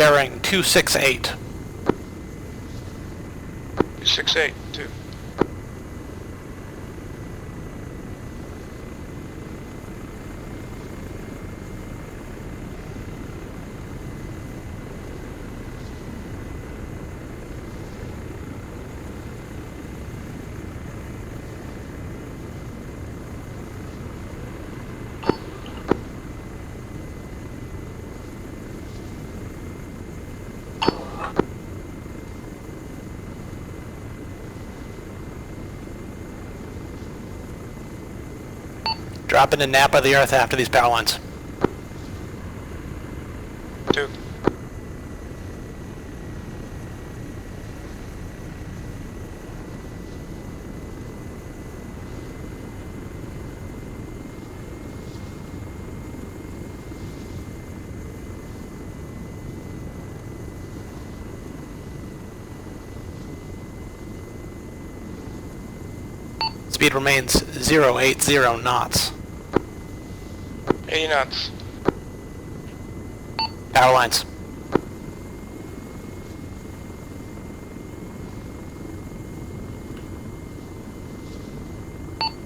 bearing 268. 268, 2. Drop into nap of the earth after these power lines. 2. Speed remains 080 knots. 80 knots. Power lines.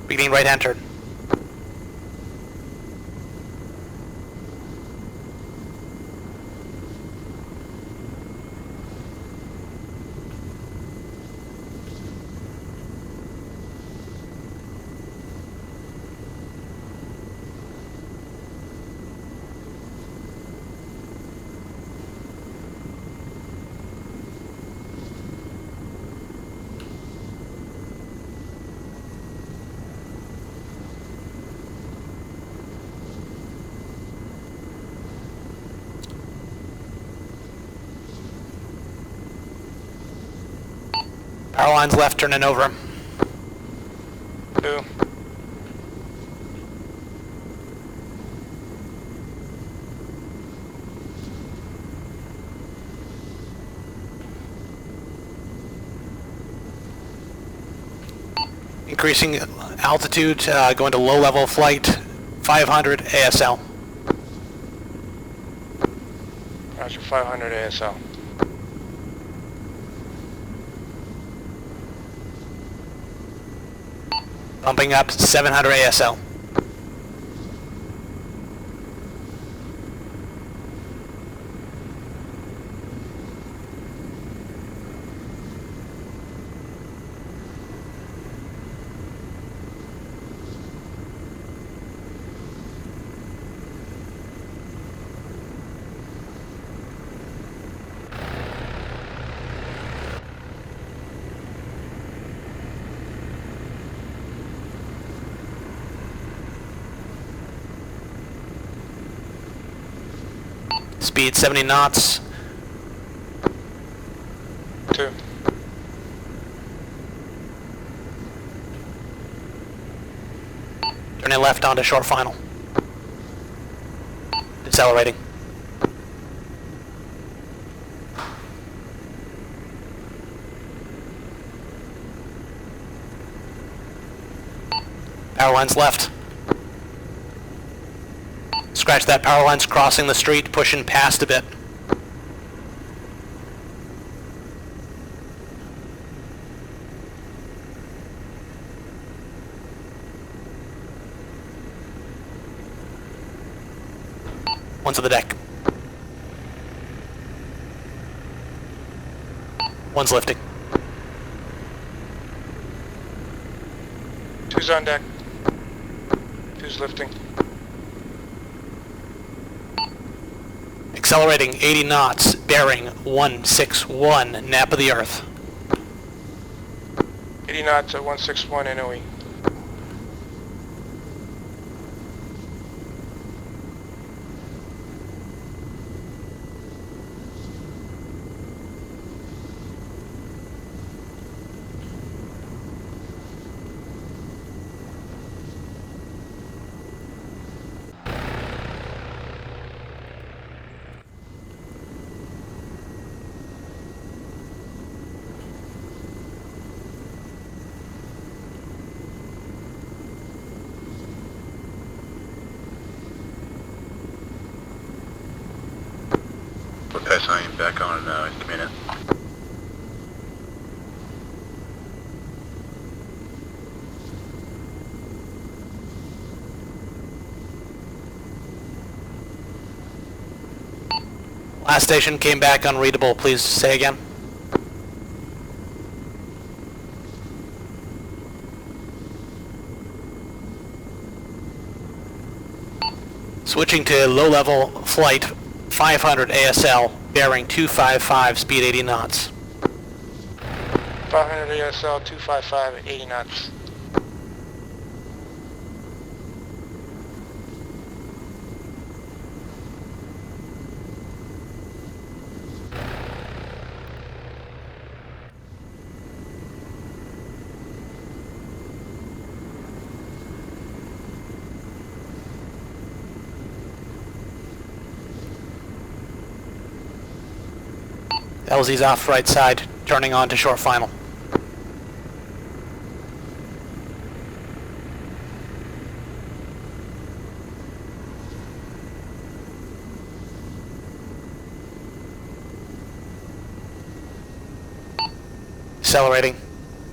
Beginning right hand turn. Power lines left, turning over. 2. Increasing altitude, going to low level flight, 500 ASL. Roger, 500 ASL. Bumping up, 700 ASL. Speed 70 knots. 2. Turning left onto short final. Accelerating. Power lines left. Scratch that, power line's crossing the street, pushing past a bit. One's on the deck. One's lifting. 2's on deck. 2's lifting. Accelerating 80 knots, bearing 161, nap of the earth. 80 knots at 161 NOE. be back on in a minute. Last station came back unreadable. Please say again. Switching to low-level flight 500 ASL, bearing 255, speed 80 knots. 500 ASL, 255 at 80 knots. LZ's off right side, turning on to short final. Accelerating.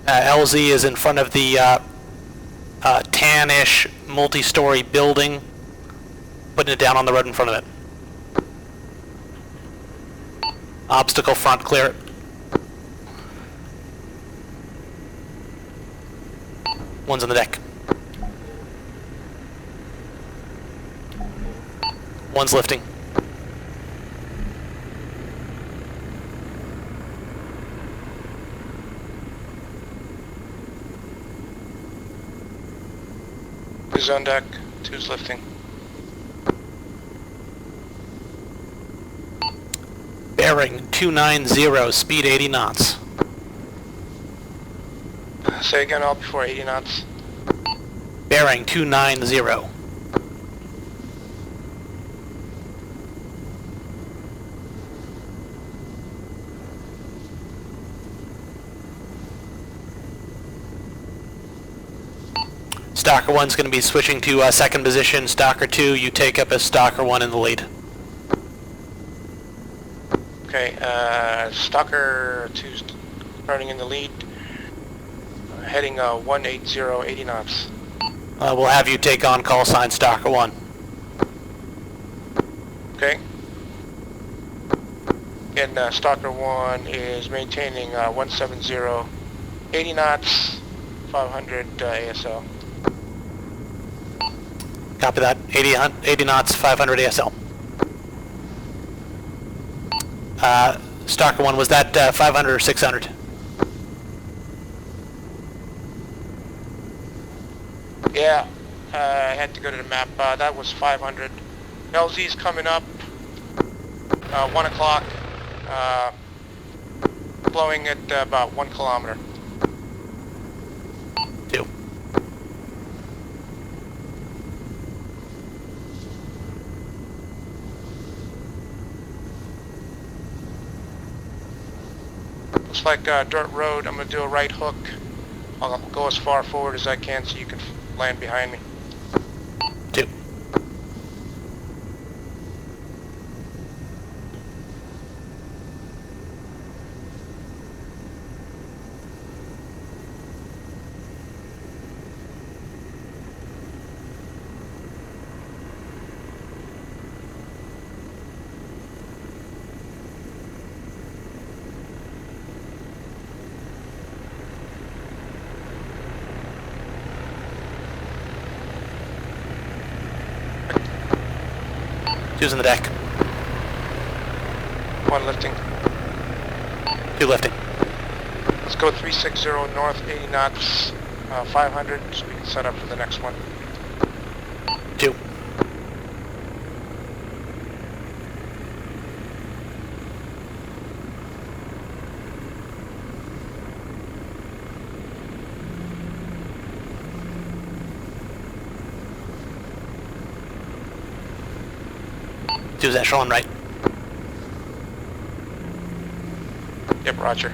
LZ is in front of the tan-ish multi-story building, putting it down on the road in front of it. Obstacle front, clear it. One's on the deck. One's lifting. Two's on deck, two's lifting. Bearing 290, speed 80 knots. Say again, all before 80 knots. Bearing 290. Stalker 1's going to be switching to second position. Stalker 2, you take up as Stalker 1 in the lead. Okay, Stalker 2's running in the lead, heading 180, 80 knots. We'll have you take on call sign Stalker 1. Okay. And Stalker 1 is maintaining 170, 80 knots, 500 ASL. Copy that. 80 knots, 500 ASL. Stalker 1, was that 500 or 600? Yeah, I had to go to the map. That was 500. LZ's coming up, 1 o'clock, blowing at about 1 kilometer. 2. Looks like dirt road. I'm going to do a right hook. I'll go as far forward as I can so you can land behind me. 2. Two's on the deck. 1 lifting. 2 lifting. Let's go 360 north, 80 knots, 500, so we can set up for the next one. 2. Two's echelon right. Yep, roger.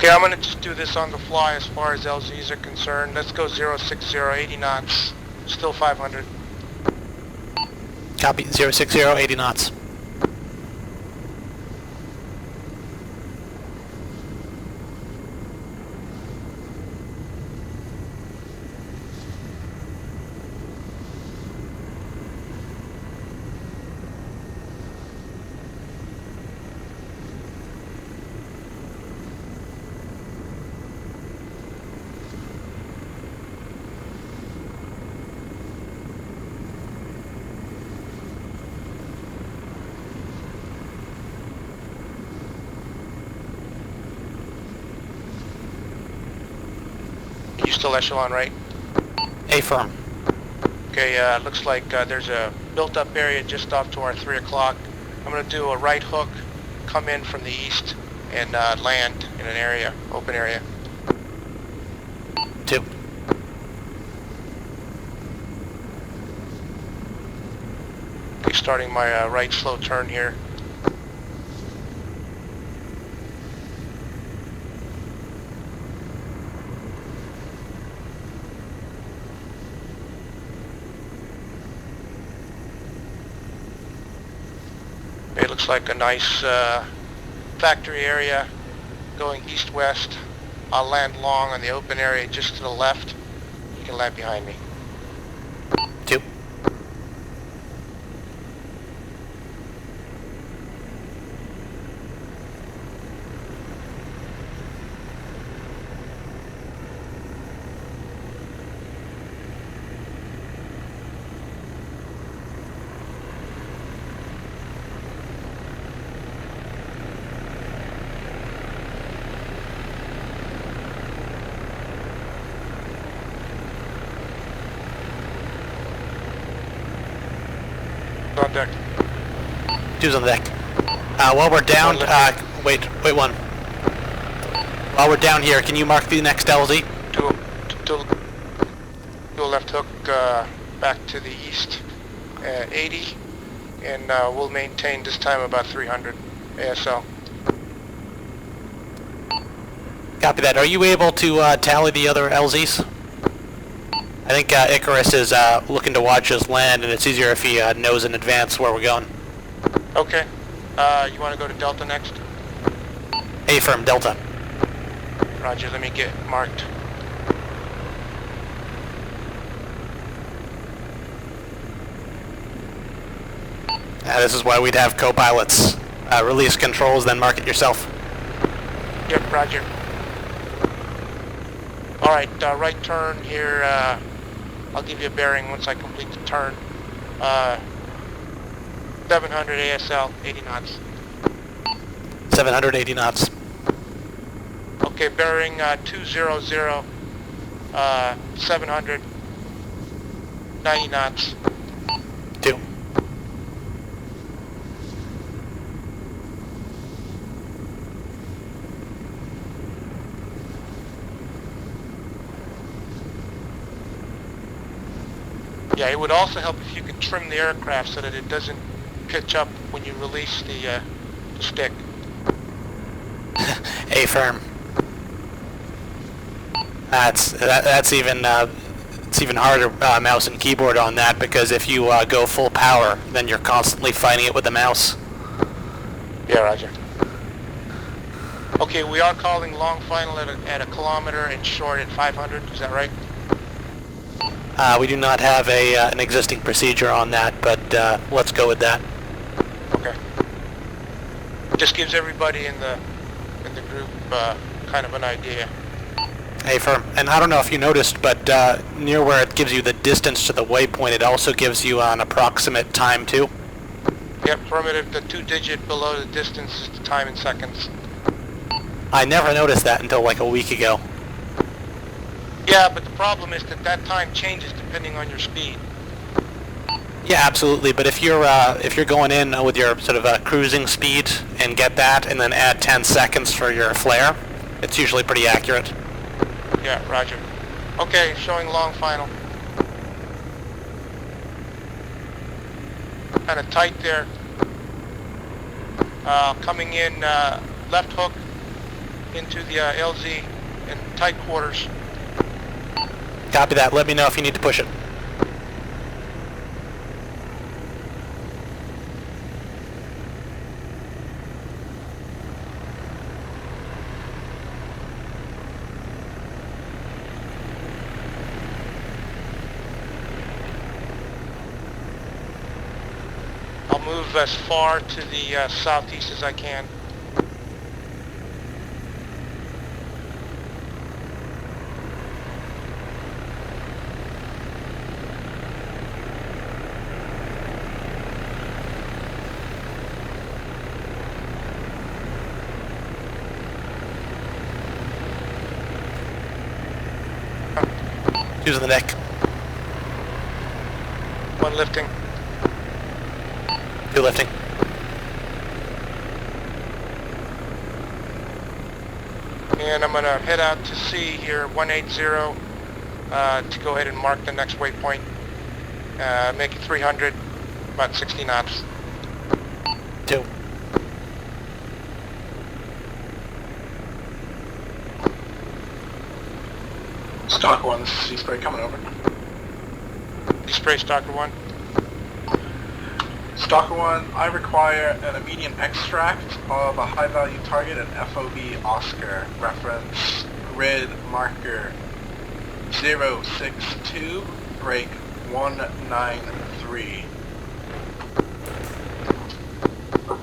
Okay, I'm gonna just do this on the fly as far as LZs are concerned. Let's go 060, 80 knots, still 500. Copy, 060, 80 knots. You still echelon, right? Affirm. Okay, looks like there's a built-up area just off to our 3 o'clock. I'm going to do a right hook, come in from the east, and land in an area, open area. 2. Okay, starting my right slow turn here. It looks like a nice factory area going east-west. I'll land long on the open area just to the left. You can land behind me. 2. On deck. 2's on the deck. While we're down, wait one. While we're down here, can you mark the next LZ? Do a left hook back to the east, 80, and we'll maintain this time about 300 ASL. Copy that. Are you able to tally the other LZs? I think Icarus is looking to watch us land, and it's easier if he knows in advance where we're going. Okay. You want to go to Delta next? Affirm, Delta. Roger, let me get marked. This is why we'd have co-pilots. Release controls, then mark it yourself. Yep, roger. Alright, right turn here. I'll give you a bearing once I complete the turn. 700 ASL, 80 knots. 780 knots. Okay, bearing 200, 700, 90 knots. 2. Yeah, it would also help if you could trim the aircraft so that it doesn't pitch up when you release the stick. Affirm. That's even it's even harder mouse and keyboard on that, because if you go full power, then you're constantly fighting it with the mouse. Yeah, roger. Okay, we are calling long final at a kilometer and short at 500. Is that right? We do not have an existing procedure on that, but let's go with that. Okay. Just gives everybody in the group kind of an idea. Affirm. And I don't know if you noticed, but near where it gives you the distance to the waypoint, it also gives you an approximate time too. Yep, affirmative. The 2-digit below the distance is the time in seconds. I never noticed that until like a week ago. Yeah, but the problem is that time changes depending on your speed. Yeah, absolutely. But if you're going in with your sort of cruising speed and get that, and then add 10 seconds for your flare, it's usually pretty accurate. Yeah, roger. Okay, showing long final. Kind of tight there. Coming in left hook, into the LZ in tight quarters. Copy that. Let me know if you need to push it. I'll move as far to the southeast as I can. Using the deck. One lifting. 2 lifting. And I'm going to head out to sea here, 180, to go ahead and mark the next waypoint. Make it 300, about 60 knots. 2. Stalker 1, this is Sea Spray coming over. Sea Spray, Stalker 1. Stalker 1, I require an immediate extract of a high-value target, an FOB Oscar, reference grid marker 062, break 193.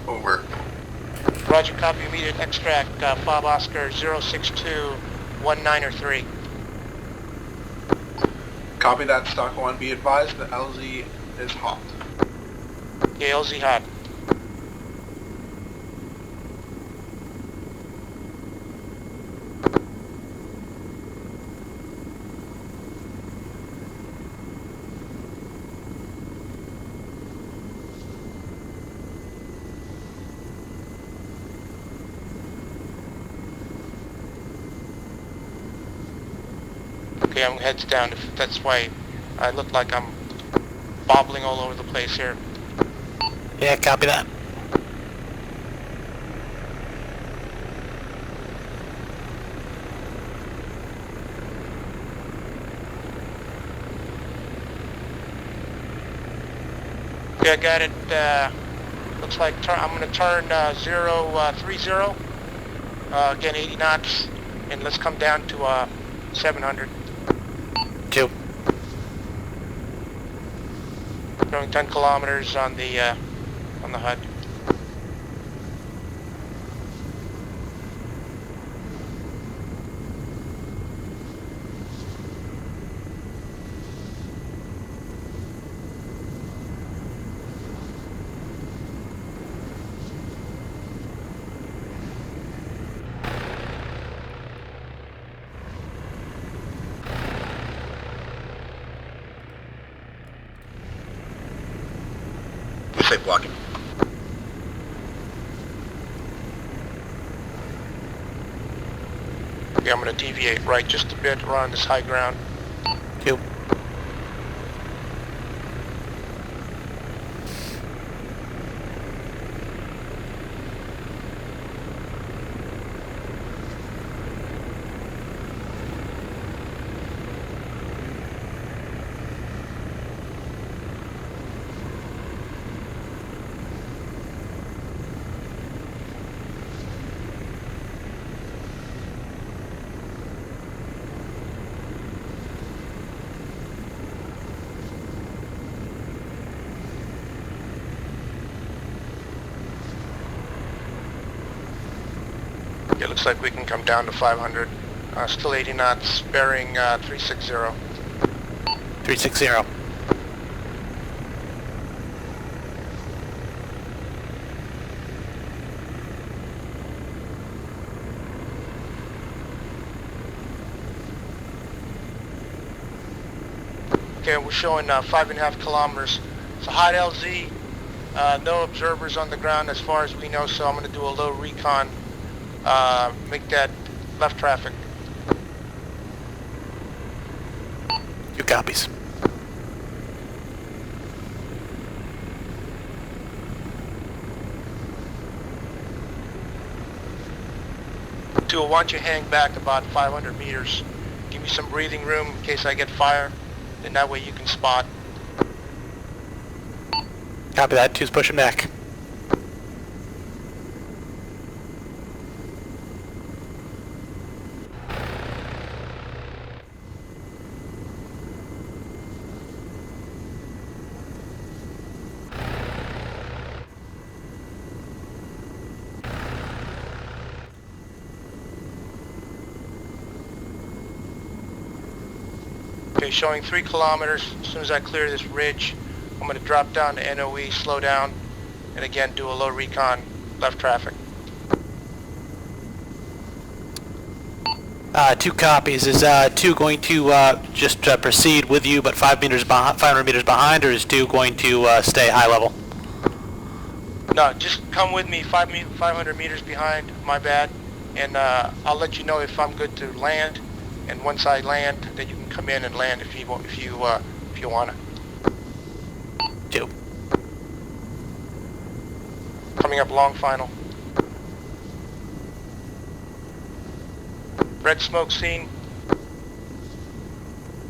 Over. Roger, copy, immediate extract, Bob Oscar 062, 193. Copy that, Stalker 1. Be advised the LZ is hot. Yeah, LZ hot. Okay, I'm heads down. That's why I look like I'm bobbling all over the place here. Yeah, copy that. Okay, I got it. Looks like I'm going to turn 030. Again, 80 knots, and let's come down to 700. 2. Going 10 kilometers on the HUD. Safe blocking. Okay, I'm going to deviate right just a bit around this high ground. 2. It looks like we can come down to 500. Still 80 knots, bearing 360. 360. Okay, we're showing 5.5 kilometers. It's a hot LZ. No observers on the ground as far as we know, so I'm going to do a low recon. Make that left traffic. 2 copies. 2, I want you to hang back about 500 meters. Give me some breathing room in case I get fire, and that way you can spot. Copy that. 2's pushing back. Okay, showing 3 kilometers. As soon as I clear this ridge, I'm going to drop down to NOE, slow down, and again do a low recon, left traffic. 2 copies. Is 2 going to just proceed with you, but 500 meters behind, or is 2 going to stay high level? No, just come with me 500 meters behind, my bad, and I'll let you know if I'm good to land, and once I land, then you can come in and land if you want to. 2. Coming up long final. Red smoke scene.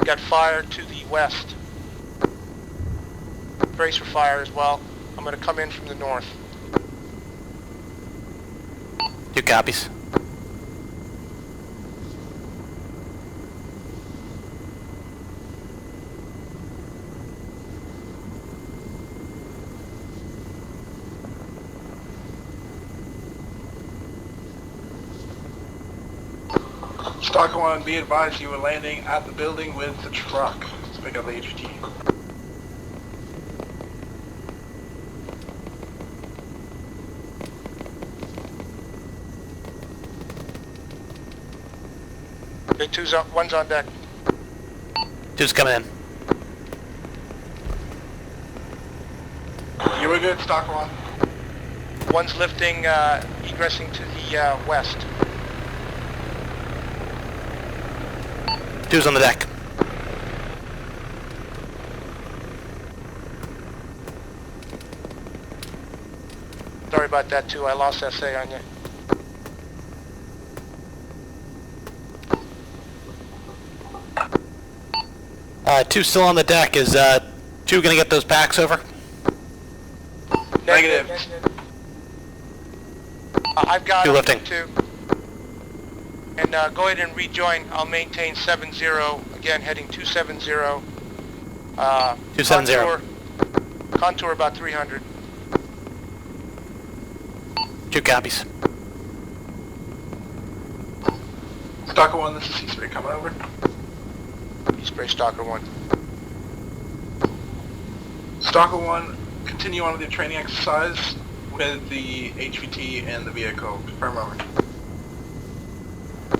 Got fire to the west. Brace for fire as well. I'm going to come in from the north. 2 copies. Stalker 1, be advised you are landing at the building with the truck. Let's pick up the HVT. Okay, 1's on deck. 2's coming in. You were good, Stalker 1. 1's lifting, egressing to the west. 2's on the deck. Sorry about that too, I lost SA on you. Two still on the deck. Is 2 gonna get those packs over? Negative. I've got 2 lifting. 2. And go ahead and rejoin. I'll maintain 70. Again, heading 270. 270. Contour about 300. 2 copies. Stalker 1, this is C-Spray coming over. Spray Stalker 1. Stalker 1, continue on with your training exercise with the HVT and the vehicle. Confirm over.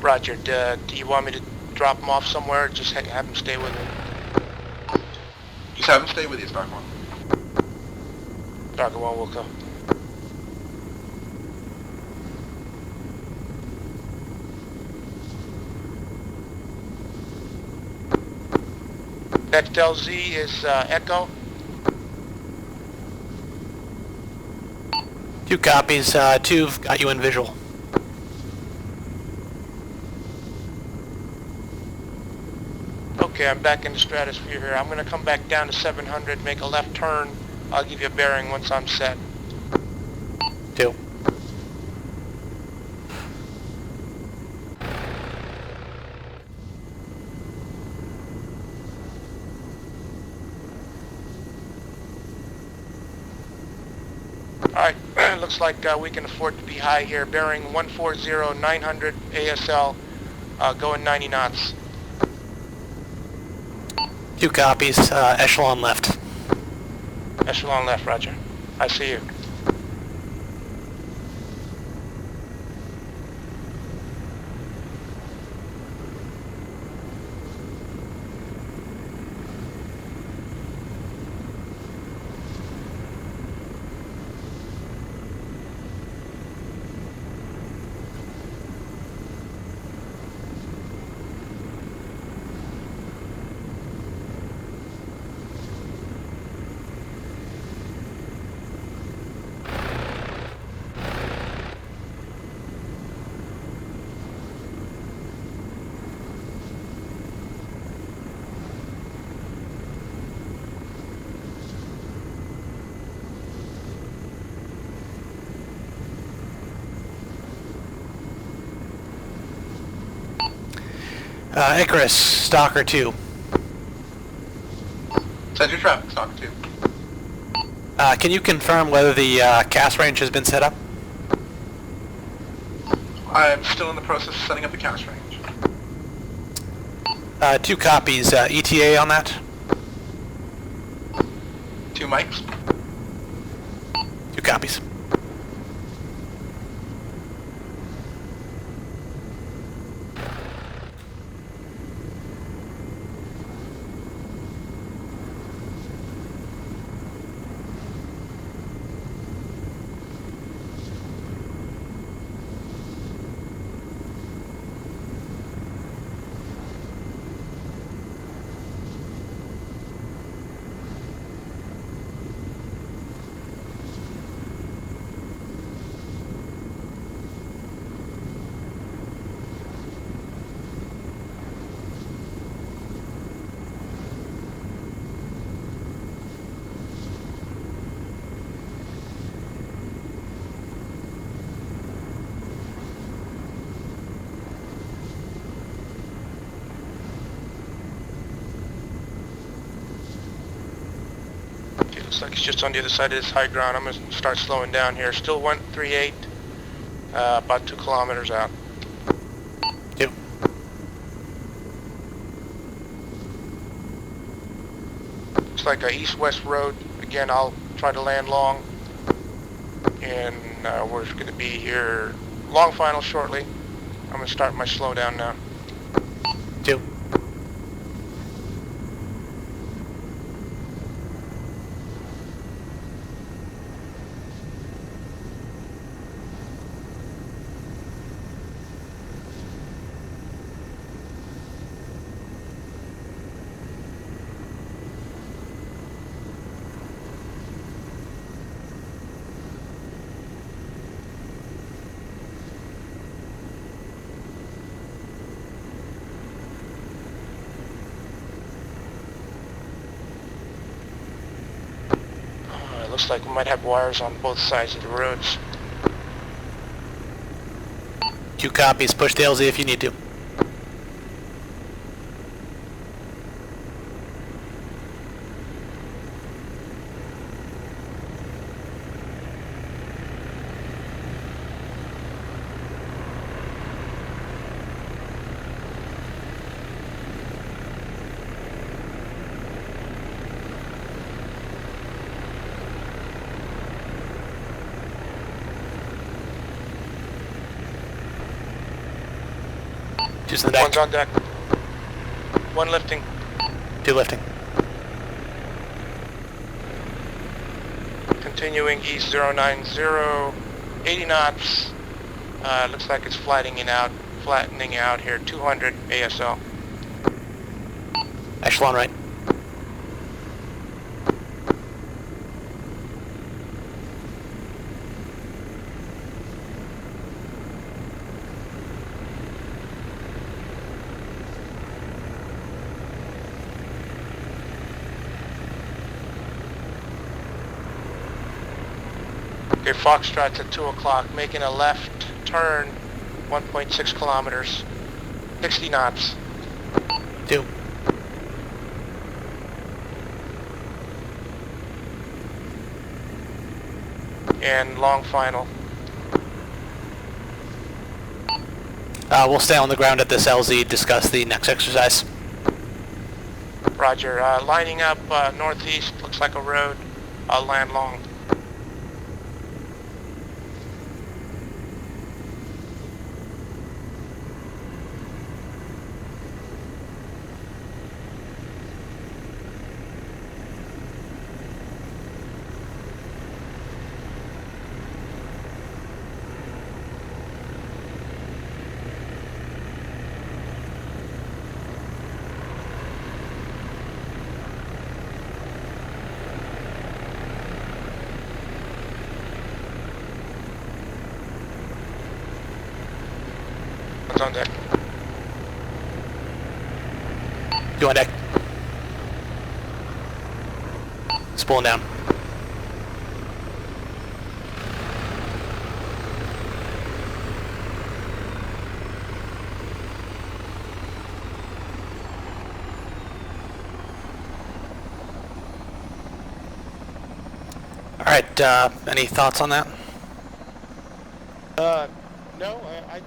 Roger. Do you want me to drop him off somewhere or just have him stay with me? Just have him stay with you, Stalker 1. Stalker 1 will go. Next LZ is Echo. 2 copies. 2've got you in visual. Okay, I'm back in the stratosphere here. I'm going to come back down to 700, make a left turn. I'll give you a bearing once I'm set. 2. Alright, looks like we can afford to be high here. Bearing 140, 900 ASL, going 90 knots. 2 copies. Echelon left. Echelon left, roger. I see you. Icarus, Stalker 2. Send your traffic stock to. Can you confirm whether the cast range has been set up? I'm still in the process of setting up the cast range. 2 copies. ETA on that? 2 mics. 2 copies. Looks like it's just on the other side of this high ground. I'm going to start slowing down here. Still 138, about 2 kilometers out. 2. Looks like a east-west road. Again, I'll try to land long. And we're going to be here long final shortly. I'm going to start my slowdown now. 2. Looks like we might have wires on both sides of the roads. 2 copies. Push the LZ if you need to. Two's in the deck. One's on deck. 1 lifting. 2 lifting. Continuing east 090, 80 knots. Looks like it's flattening out here. 200 ASL. Echelon right. Okay, Foxtrot's at 2 o'clock, making a left turn, 1.6 kilometers, 60 knots. 2. And long final. We'll stay on the ground at this LZ, discuss the next exercise. Roger. Lining up northeast, looks like a road. I'll land long. One's on deck. 2 on deck. Spooling down. All right, any thoughts on that? No, it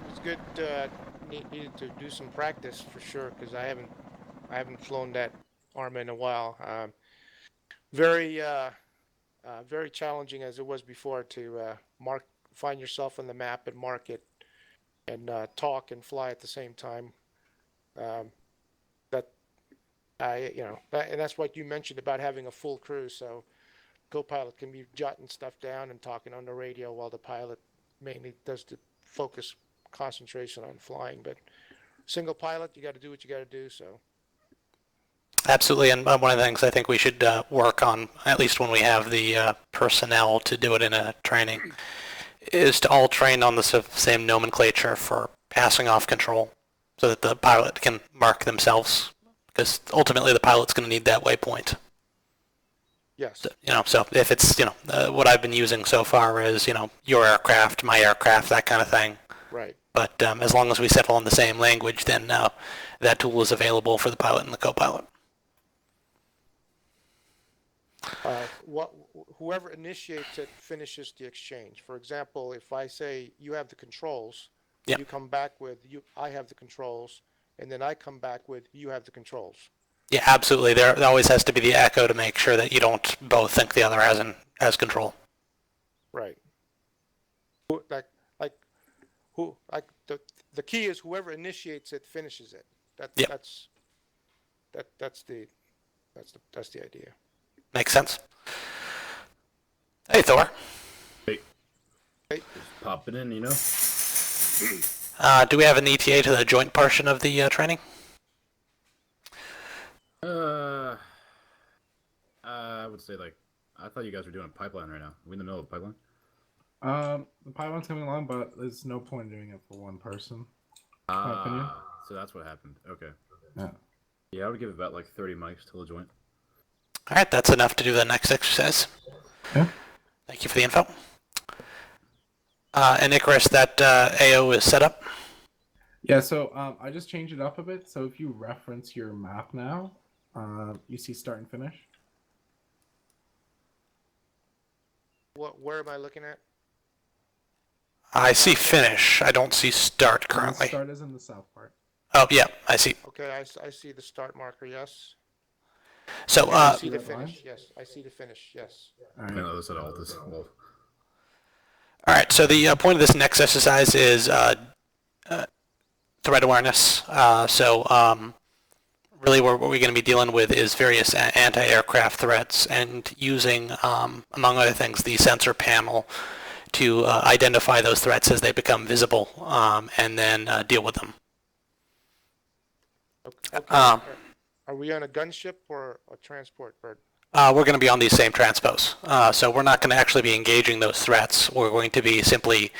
was good. Needed to do some practice for sure because I haven't flown that arm in a while. Very very challenging as it was before to find yourself on the map and mark it and talk and fly at the same time. Um, that and that's what you mentioned about having a full crew. So co-pilot can be jotting stuff down and talking on the radio while the pilot mainly does the focus concentration on flying. But single pilot, you got to do what you got to do. So Absolutely, and one of the things I think we should work on, at least when we have the personnel to do it in a training, is to all train on the same nomenclature for passing off control, so that the pilot can mark themselves, because ultimately the pilot's going to need that waypoint. yes, So if it's what I've been using so far is your aircraft, my aircraft, that kind of thing. right. But as long as we settle on the same language, then that tool is available for the pilot and the co-pilot. Whoever initiates it finishes the exchange. For example, if I say you have the controls, Yep. you come back with I have the controls, and then I come back with you have the controls. Yeah, absolutely. There always has to be the echo to make sure that you don't both think the other has control. Right. The key is whoever initiates it finishes it. Yep. That's the idea. Makes sense. Hey, Thor. Hey, Hey, popping in, Do we have an ETA to the joint portion of the training? I would say I thought you guys were doing a pipeline right now. Are we in the middle of a pipeline? The pipeline's coming along, but there's no point in doing it for one person. My opinion. So that's what happened. Okay. Yeah. Yeah, I would give it about 30 mics till the joint. All right, that's enough to do the next exercise. Yeah. Thank you for the info. And Icarus, that AO is set up? Yeah, so I just changed it up a bit. So if you reference your map now, you see start and finish. where am I looking at? I see finish. I don't see start currently. Start is in the south part. Oh, yeah, I see. Okay, I see the start marker. Yes. So, I see the that line? finish. Yes, I see the finish. Yes. All I right. know this at all. Well, all right, so the point of this next exercise is threat awareness. Really what we're going to be dealing with is various anti-aircraft threats and using, among other things, the sensor panel to identify those threats as they become visible and then deal with them. Okay. Are we on a gunship or a transport bird? We're going to be on these same transpos. So we're not going to actually be engaging those threats. We're going to be simply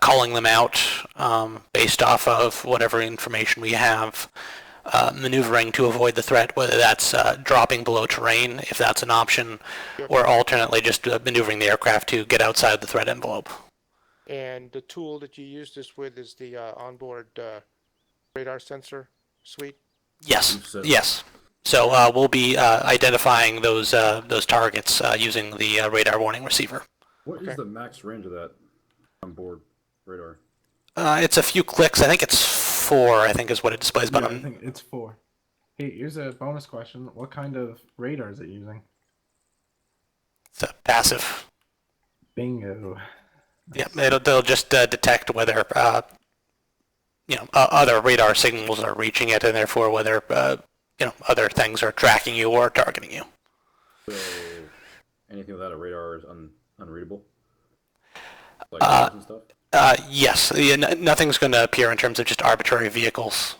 calling them out based off of whatever information we have, maneuvering to avoid the threat, whether that's dropping below terrain, if that's an option, or alternately just maneuvering the aircraft to get outside the threat envelope. And the tool that you use this with is the onboard radar sensor suite? Yes, So- yes. So we'll be identifying those targets using the radar warning receiver. what is Okay. the max range of that onboard radar? It's a few clicks. I think it's 4, I think is what it displays. But Yeah, I think it's 4. Hey, here's a bonus question. What kind of radar is it using? it's a passive. Bingo. Yeah, they'll just detect whether other radar signals are reaching it, and therefore whether other things are tracking you or targeting you. So anything without a radar is unreadable? Like cars and stuff? Yes, nothing's going to appear in terms of just arbitrary vehicles.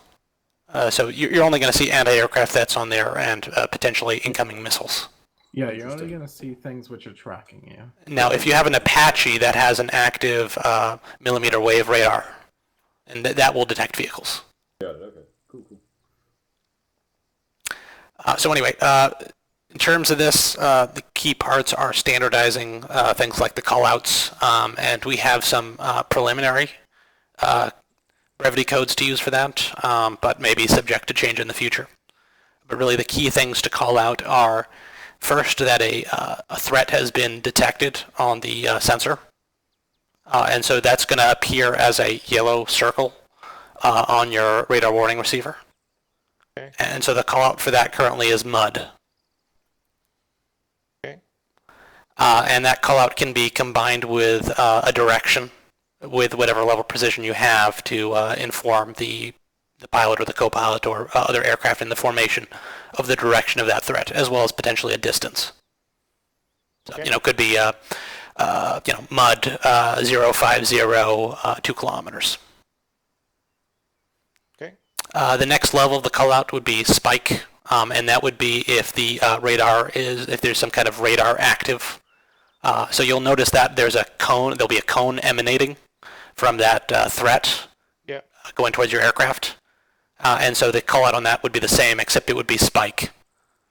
So you're only going to see anti-aircraft that's on there and potentially incoming missiles. Yeah, you're only going to see things which are tracking you. Now, if you have an Apache that has an active millimeter wave radar, and that will detect vehicles. Got it, okay. Cool. So anyway, in terms of this, the key parts are standardizing things like the callouts, and we have some preliminary brevity codes to use for that, but maybe subject to change in the future. But really the key things to call out are First, that a threat has been detected on the sensor, and so that's going to appear as a yellow circle on your radar warning receiver. Okay. And so the callout for that currently is mud. Okay. And that callout can be combined with a direction with whatever level of precision you have to inform the pilot or the co-pilot or other aircraft in the formation of the direction of that threat, as well as potentially a distance. So, Okay. Could be mud 050 2 kilometers. Okay. The next level of the callout would be spike, and that would be if the if there's some kind of radar active. So you'll notice that there's a cone. There'll be a cone emanating from that threat Yeah. going towards your aircraft, and so the callout on that would be the same, except it would be spike.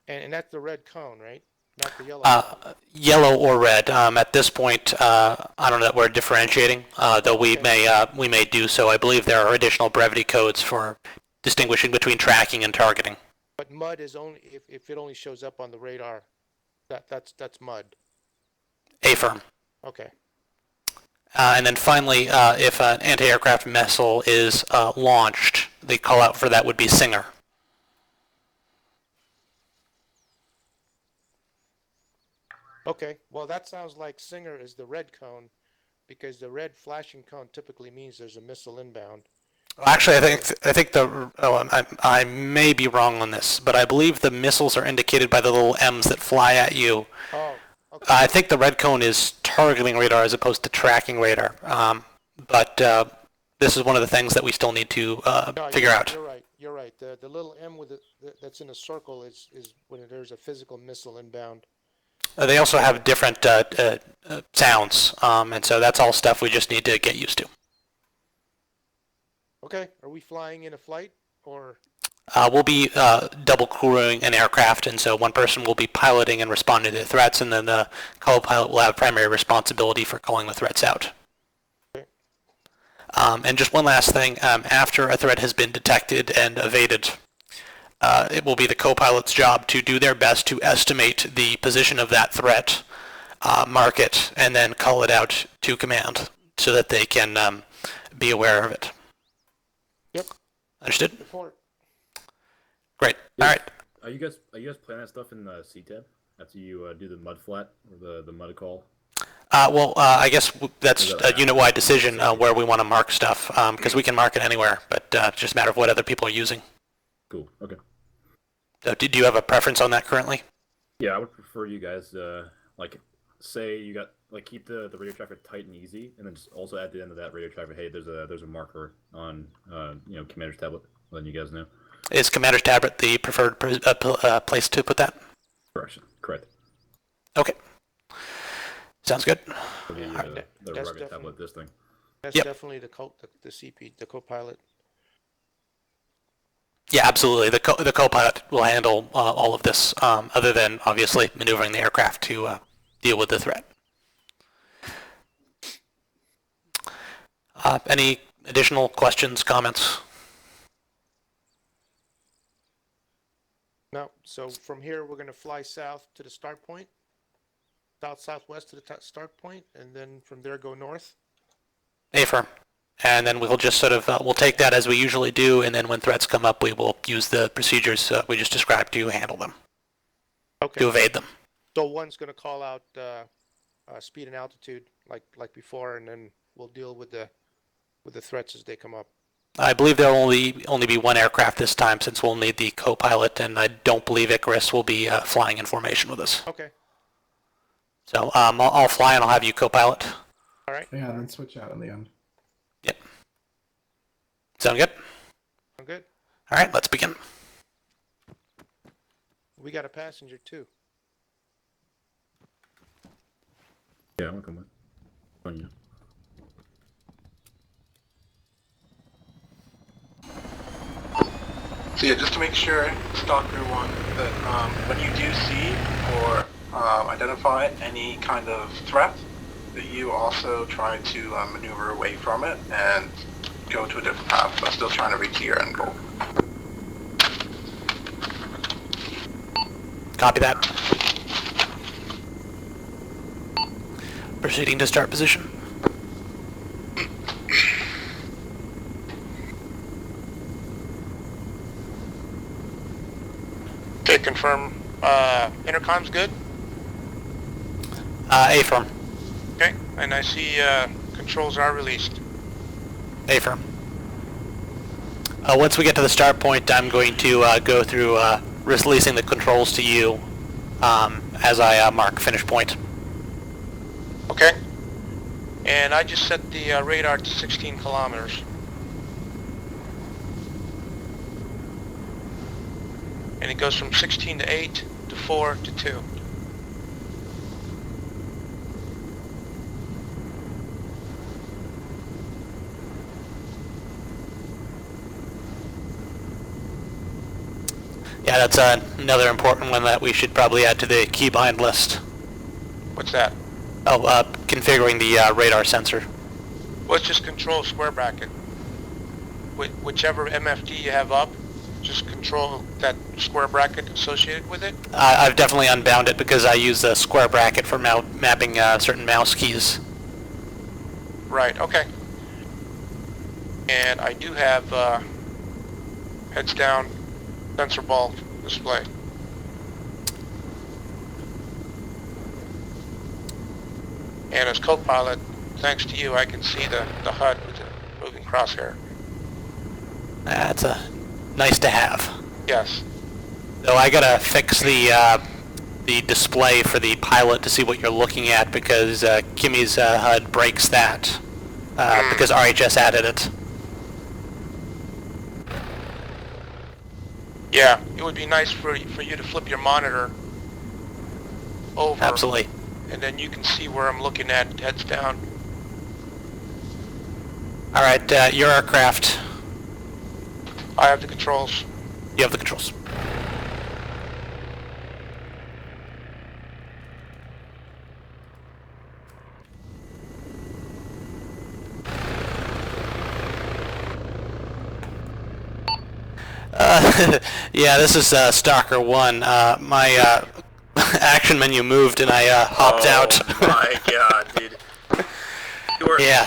And that's the red cone, right? Not the yellow cone. Yellow or red. At this point, I don't know that we're differentiating, though we may do so. I believe there are additional brevity codes for distinguishing between tracking and targeting. But mud is only if it only shows up on the radar. That's mud. A-firm. Okay. And then finally, if an anti-aircraft missile is launched, the callout for that would be Singer. Okay. Well, that sounds like Singer is the red cone, because the red flashing cone typically means there's a missile inbound. Actually, I think I may be wrong on this, but I believe the missiles are indicated by the little M's that fly at you. Oh. Okay. I think the red cone is targeting radar as opposed to tracking radar. But this is one of the things that we still need to figure out. You're right. The little M with that's in a circle is when there's a physical missile inbound. They also have different sounds, and so that's all stuff we just need to get used to. Okay. Are we flying in a flight or? We'll be double crewing an aircraft, and so one person will be piloting and responding to the threats, and then the co-pilot will have primary responsibility for calling the threats out. Okay. And just one last thing, after a threat has been detected and evaded, it will be the co-pilot's job to do their best to estimate the position of that threat, mark it, and then call it out to command so that they can be aware of it. Yep. Understood? Report. Great. All right. Are you guys planning that stuff in the CTAB after you do the mud flat or the mud call? I guess that's a unit-wide decision where we want to mark stuff, because we can mark it anywhere, but it's just a matter of what other people are using. Cool. Okay. Do you have a preference on that currently? Yeah, I would prefer you guys say you got keep the radio traffic tight and easy, and then just also at the end of that radio traffic, hey, there's a marker on commander's tablet, letting you guys know. Is commander's tablet the preferred place to put that? Correct. Okay. Sounds good. The rugged tablet, this thing. That's Yep. definitely the co-pilot. Yeah, absolutely. The co-pilot will handle all of this, other than obviously maneuvering the aircraft to deal with the threat. Any additional questions, comments? No. So from here, we're going to fly south to the start point, southwest to the start point, and then from there go north. A-firm. And then we'll just sort of, we'll take that as we usually do, and then when threats come up, we will use the procedures we just described to handle them, Okay. to evade them. So one's going to call out speed and altitude like before, and then we'll deal with the threats as they come up. I believe there will only be one aircraft this time, since we'll need the co-pilot, and I don't believe Icarus will be flying in formation with us. Okay. So I'll fly, and I'll have you co-pilot. All right. Yeah, and then switch out in the end. Yep. Sound good? I'm good. All right, let's begin. We got a passenger too. Yeah, I'm coming. On you. So yeah, just to make sure, Stalker 1, that when you do see or identify any kind of threat, that you also try to maneuver away from it and go to a different path, but still trying to reach your end goal. Copy that. Proceeding to start position. Okay, confirm. Intercom's good? Affirm. Okay, and I see controls are released. Affirm. Once we get to the start point, I'm going to go through releasing the controls to you as I mark finish point. Okay. And I just set the radar to 16 kilometers. And it goes from 16 to 8 to 4 to 2. Yeah, that's another important one that we should probably add to the keybind list. What's that? Oh, configuring the radar sensor. Well, it's just control square bracket. Whichever MFD you have up, just control that square bracket associated with it. I've definitely unbound it because I use the square bracket for mapping certain mouse keys. Right, okay. And I do have heads down sensor ball display. And as co-pilot, thanks to you, I can see the HUD with the moving crosshair. That's nice to have. Yes. So I gotta fix the display for the pilot to see what you're looking at because Kimmy's HUD breaks that because RHS added it. Yeah, it would be nice for you to flip your monitor over. Absolutely. And then you can see where I'm looking at, heads down. All right, your aircraft. I have the controls. You have the controls. Yeah, this is Stalker 1. My action menu moved and I hopped out. Oh my god, dude. You were Yeah,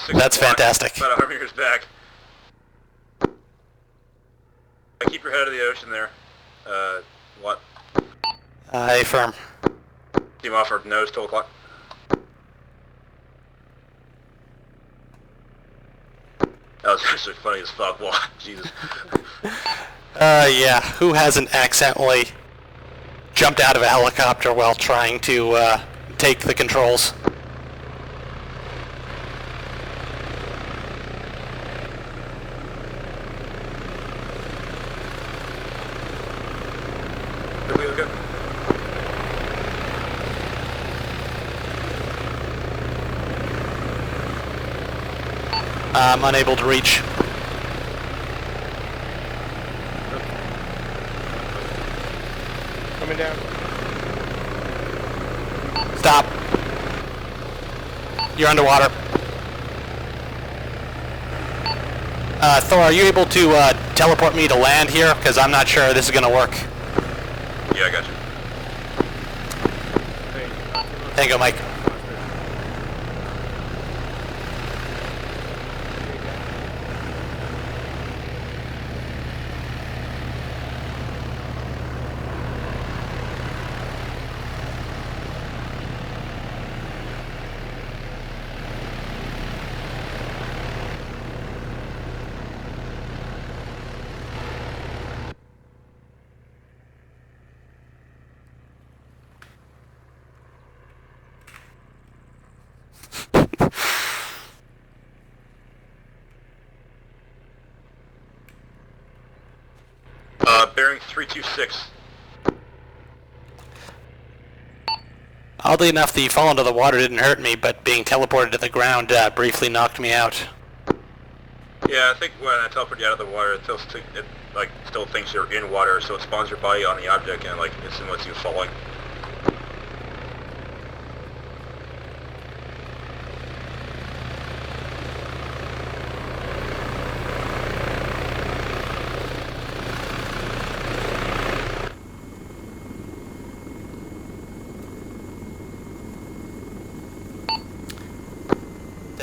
6 that's o'clock, fantastic. About 100 meters back. Keep your head out of the ocean there. What? Affirm. Team off our nose, 12 o'clock. That was actually funny as fuck. Well, Jesus. Yeah, who hasn't accidentally jumped out of a helicopter while trying to take the controls? Did we go? I'm unable to reach. Coming down. Stop. You're underwater. Thor, are you able to teleport me to land here? Because I'm not sure this is going to work. Yeah, I got you. Thank you, Mike. Bearing 326. Oddly enough, the fall into the water didn't hurt me, but being teleported to the ground briefly knocked me out. Yeah, I think when I teleport you out of the water, it still thinks you're in water, so it spawns your body on the object and like it simulates you falling.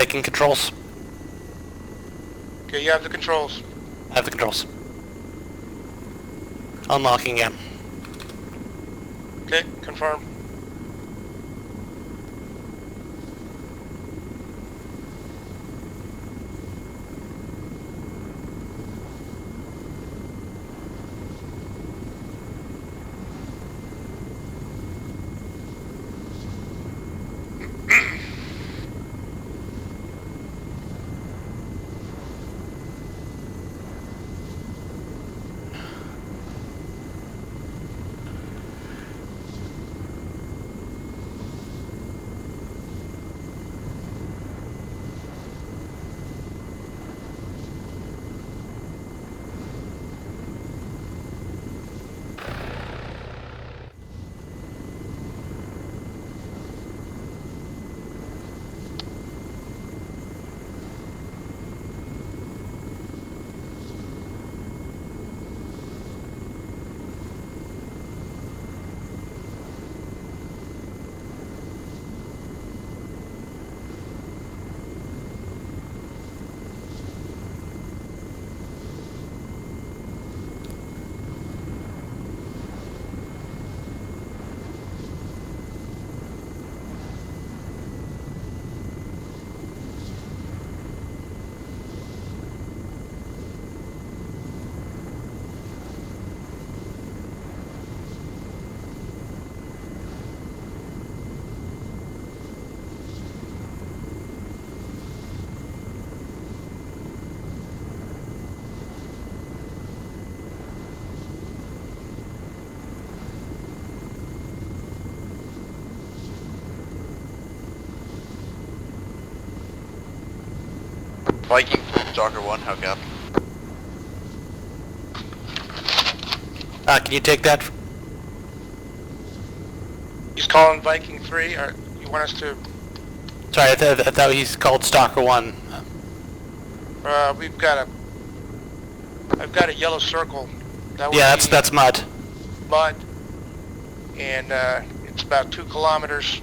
taking controls. Okay, you have the controls. I have the controls. Unlocking again. Okay, confirm. Viking, Stalker 1, how cap? Can you take that? He's calling Viking 3, or you want us to... Sorry, I thought he's called Stalker 1. I've got a yellow circle. That would Yeah, be that's mud. mud, and it's about 2 kilometers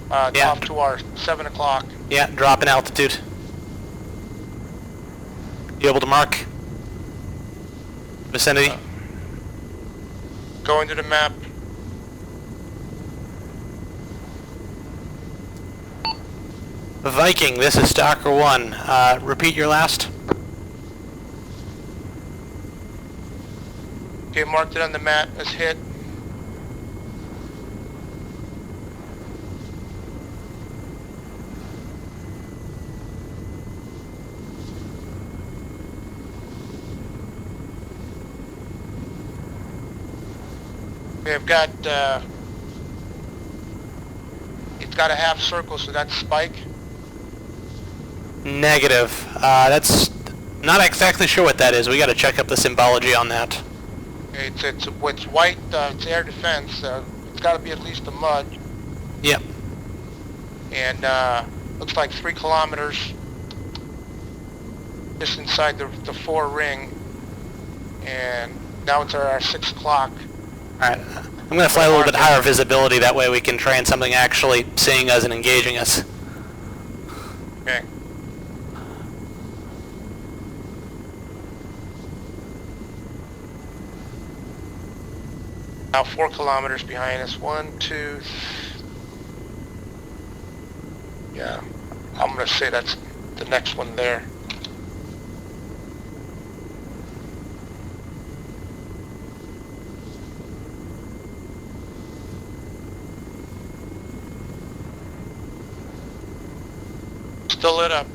Yeah. off to our 7 o'clock. Yeah, drop in altitude. You able to mark vicinity? Going to the map. Viking, this is Stalker 1. Repeat your last. Okay, marked it on the map as hit. Okay, I've got, it's got a half circle, so that's spike. Negative. That's not exactly sure what that is. We got to check up the symbology on that. Okay, it's white, it's air defense. It's got to be at least a mud. Yep. And looks like 3 kilometers just inside the 4 ring. And now it's our 6 o'clock. Alright. I'm going to fly a little bit higher visibility. That way we can train something actually seeing us and engaging us. Okay. Now 4 kilometers behind us. 1, 2. Yeah, I'm gonna say that's the next one there. Still lit up.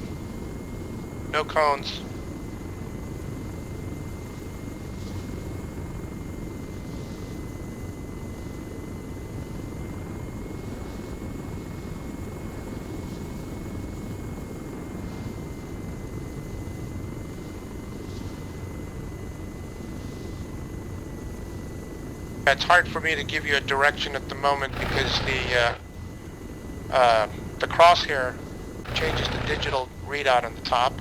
No cones. It's hard for me to give you a direction at the moment because the crosshair changes the digital readout on the top,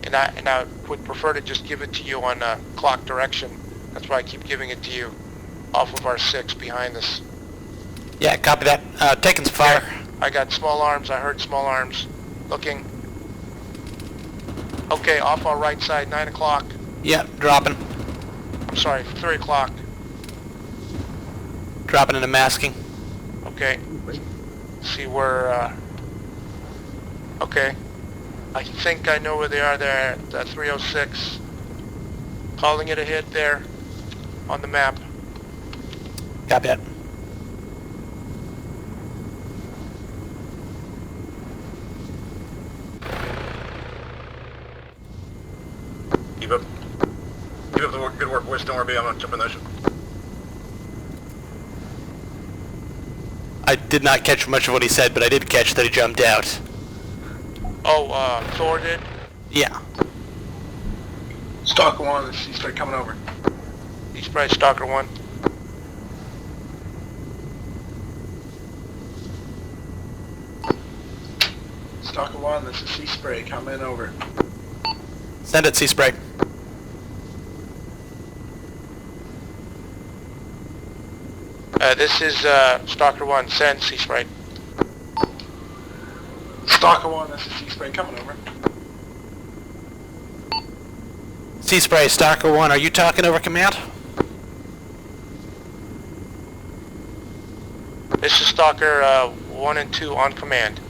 and I would prefer to just give it to you on clock direction. That's why I keep giving it to you off of our 6 behind us. Yeah, copy that. Taking some fire. I got small arms. I heard small arms. Looking. Okay, off our right side, 9 o'clock. Yeah, dropping. I'm sorry, 3 o'clock. Dropping into masking. Okay. See where, okay. I think I know where they are. They're at 306. Calling it a hit there on the map. Copy that. Keep up. Keep up the work, good work, boys. Don't worry, I'm gonna jump in the ocean. I did not catch much of what he said, but I did catch that he jumped out. Oh, SOAR did? Yeah. Stalker 1, he's straight coming over. He's probably Stalker 1. Stalker 1, this is Sea Spray coming over. Send it, Sea Spray. This is Stalker 1. Send Sea Spray. Stalker 1, this is Sea Spray coming over. Sea Spray, Stalker 1, are you talking over command? This is Stalker 1 and 2 on command.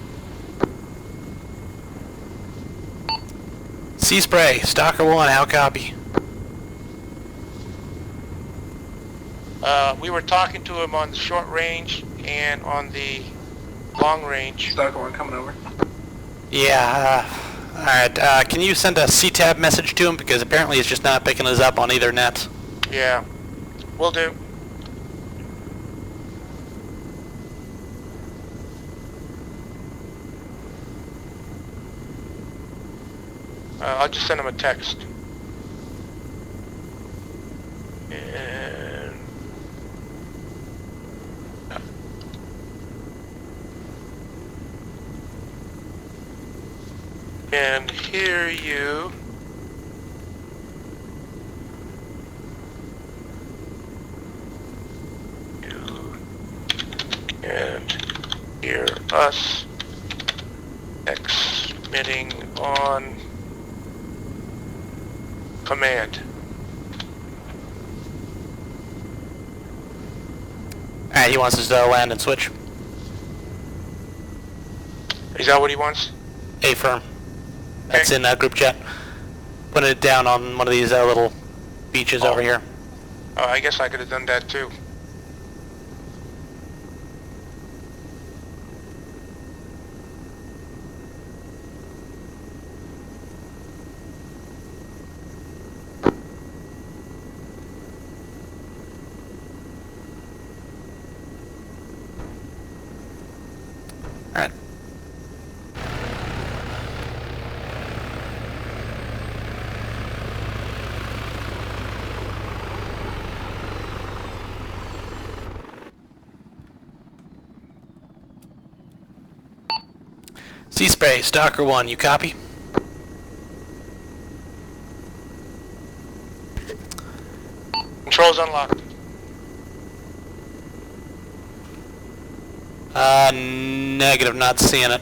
Sea Spray, Stalker 1, how copy? We were talking to him on the short range and on the long range. Stalker 1 coming over. Yeah, alright, can you send a CTAB message to him? Because apparently he's just not picking us up on either net. Yeah, will do. I'll just send him a text. And hear you. And hear us. Transmitting on command. Alright, he wants us to land and switch. Is that what he wants? A-firm. That's Okay. in group chat. Putting it down on one of these little beaches over here. I guess I could have done that too. Alright. Sea Spray, Stalker 1, you copy? Controls unlocked. Negative, not seeing it.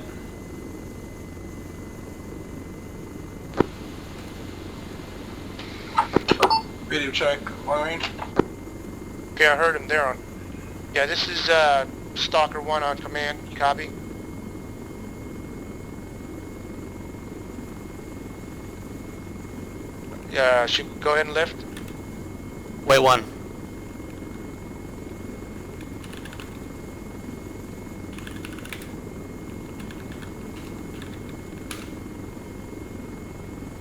Radio check, long range. Okay, I heard him there on. Yeah, this is Stalker 1 on command. You copy? Yeah, should go ahead and lift. Wait 1.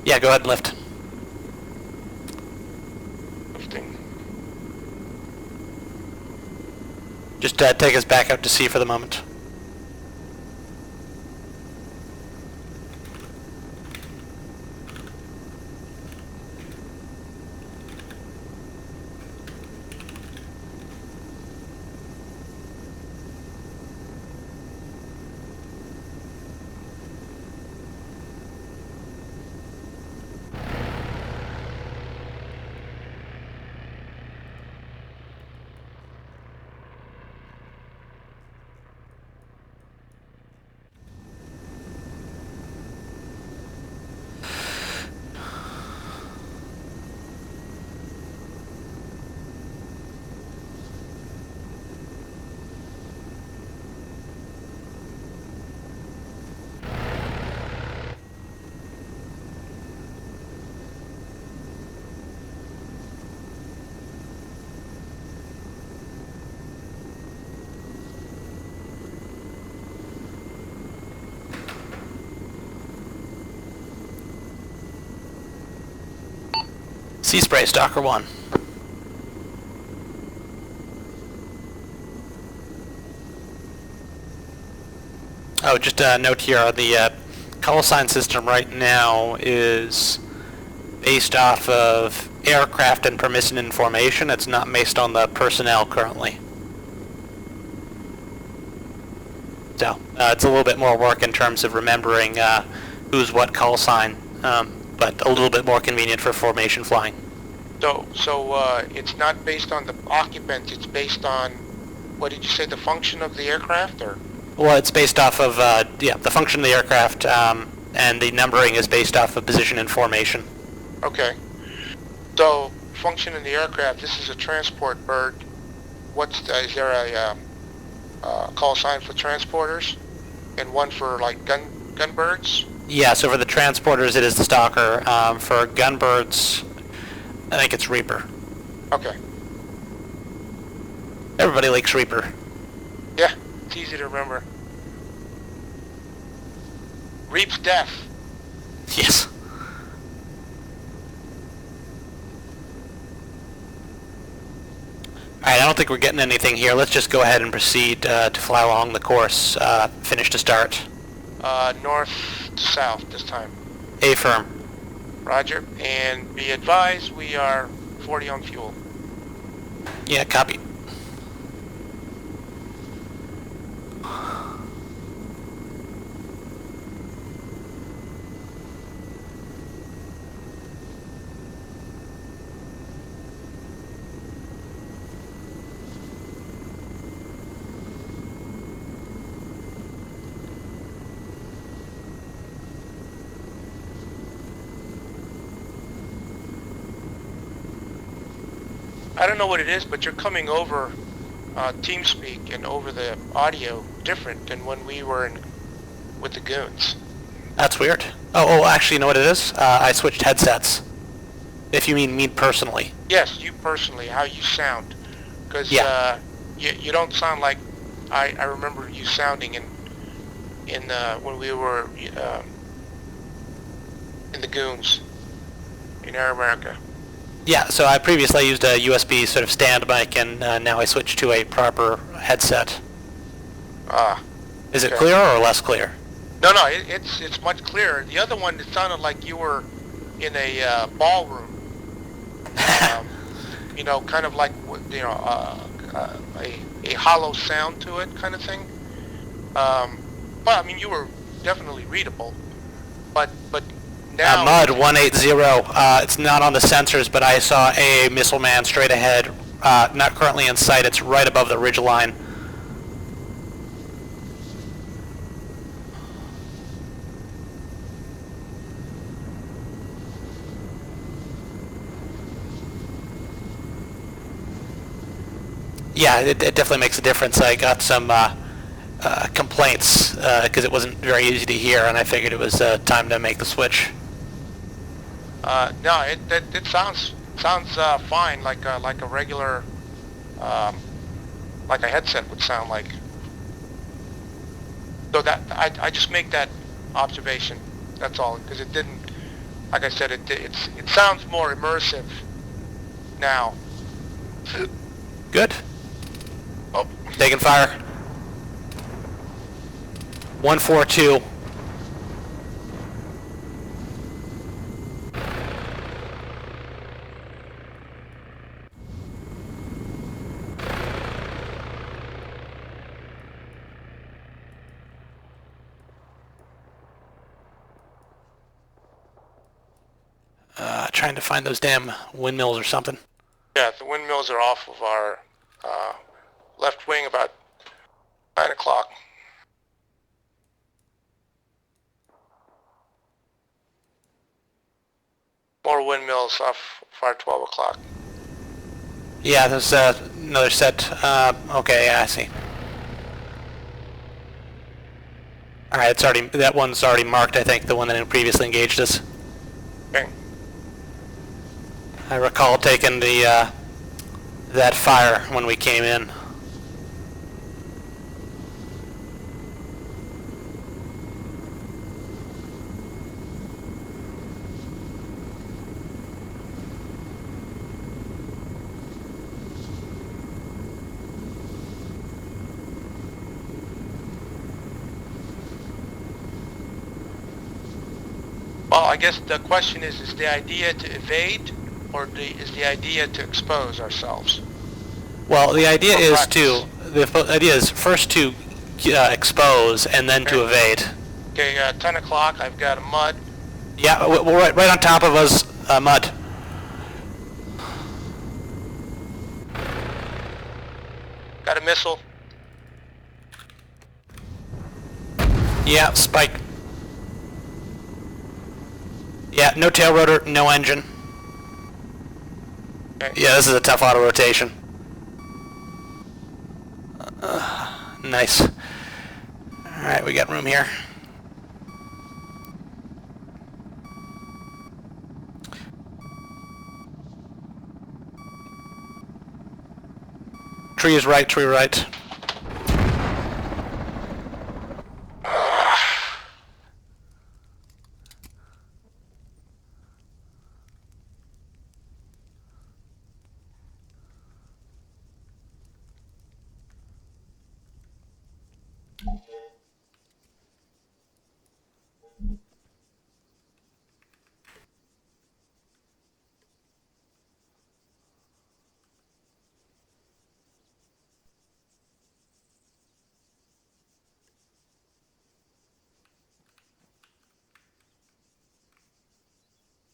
Yeah, go ahead and lift. Lifting. Just take us back out to sea for the moment. Sea spray, Stalker 1. Oh, just a note here, the call sign system right now is based off of aircraft and permission information. It's not based on the personnel currently. So, it's a little bit more work in terms of remembering who's what call sign, but a little bit more convenient for formation flying. So it's not based on the occupants, it's based on, what did you say, the function of the aircraft, or? Well, it's based off of, the function of the aircraft, and the numbering is based off of position and formation. Okay. So, function in the aircraft, this is a transport bird. Is there a call sign for transporters? And one for, like, gunbirds? Yeah, so for the transporters it is the Stalker. For gunbirds, I think it's Reaper. Okay. Everybody likes Reaper. Yeah, it's easy to remember. Reap's death. Yes. Alright, I don't think we're getting anything here. Let's just go ahead and proceed to fly along the course, finish to start. North to south this time. A-firm. Roger. And be advised, we are 40 on fuel. Yeah, copy. I don't know what it is, but you're coming over TeamSpeak and over the audio different than when we were with the goons. That's weird. Oh, actually, you know what it is? I switched headsets. If you mean me personally. Yes, you personally, how you sound. Because Yeah. you don't sound like I remember you sounding in when we were in the goons in Air America. Yeah, so I previously used a USB sort of stand mic, and now I switched to a proper headset. Ah. Is it Okay. clearer or less clear? No, it's much clearer. The other one, it sounded like you were in a ballroom. Kind of like a hollow sound to it, kind of thing. Well, I mean, you were definitely readable, but now. Mud 180. It's not on the sensors, but I saw a missile man straight ahead. Not currently in sight. It's right above the ridge line. Yeah, it definitely makes a difference. I got some complaints because it wasn't very easy to hear, and I figured it was time to make the switch. No, it sounds fine, like a regular, like a headset would sound like. So that I just make that observation. That's all, because it didn't. Like I said, it sounds more immersive now. Good. Oh, Taking fire. 142. Trying to find those damn windmills or something. yeah, the windmills are off of our left wing about 9 o'clock. More windmills off of our 12 o'clock. Yeah, there's another set. Okay, yeah, I see. Alright, it's already, that one's already marked, I think, the one that previously engaged us. Okay. I recall taking the that fire when we came in. I guess the question is the idea to evade, or is the idea to expose ourselves? Well, the idea For is practice. the idea is first to expose and then to evade. Okay, 10 o'clock, I've got a mud. Yeah, we're right on top of us, mud. Got a missile. Yeah, spike. Yeah, no tail rotor, no engine. Okay. Yeah, this is a tough auto rotation. Nice. Alright, we got room here. Tree is right, tree right.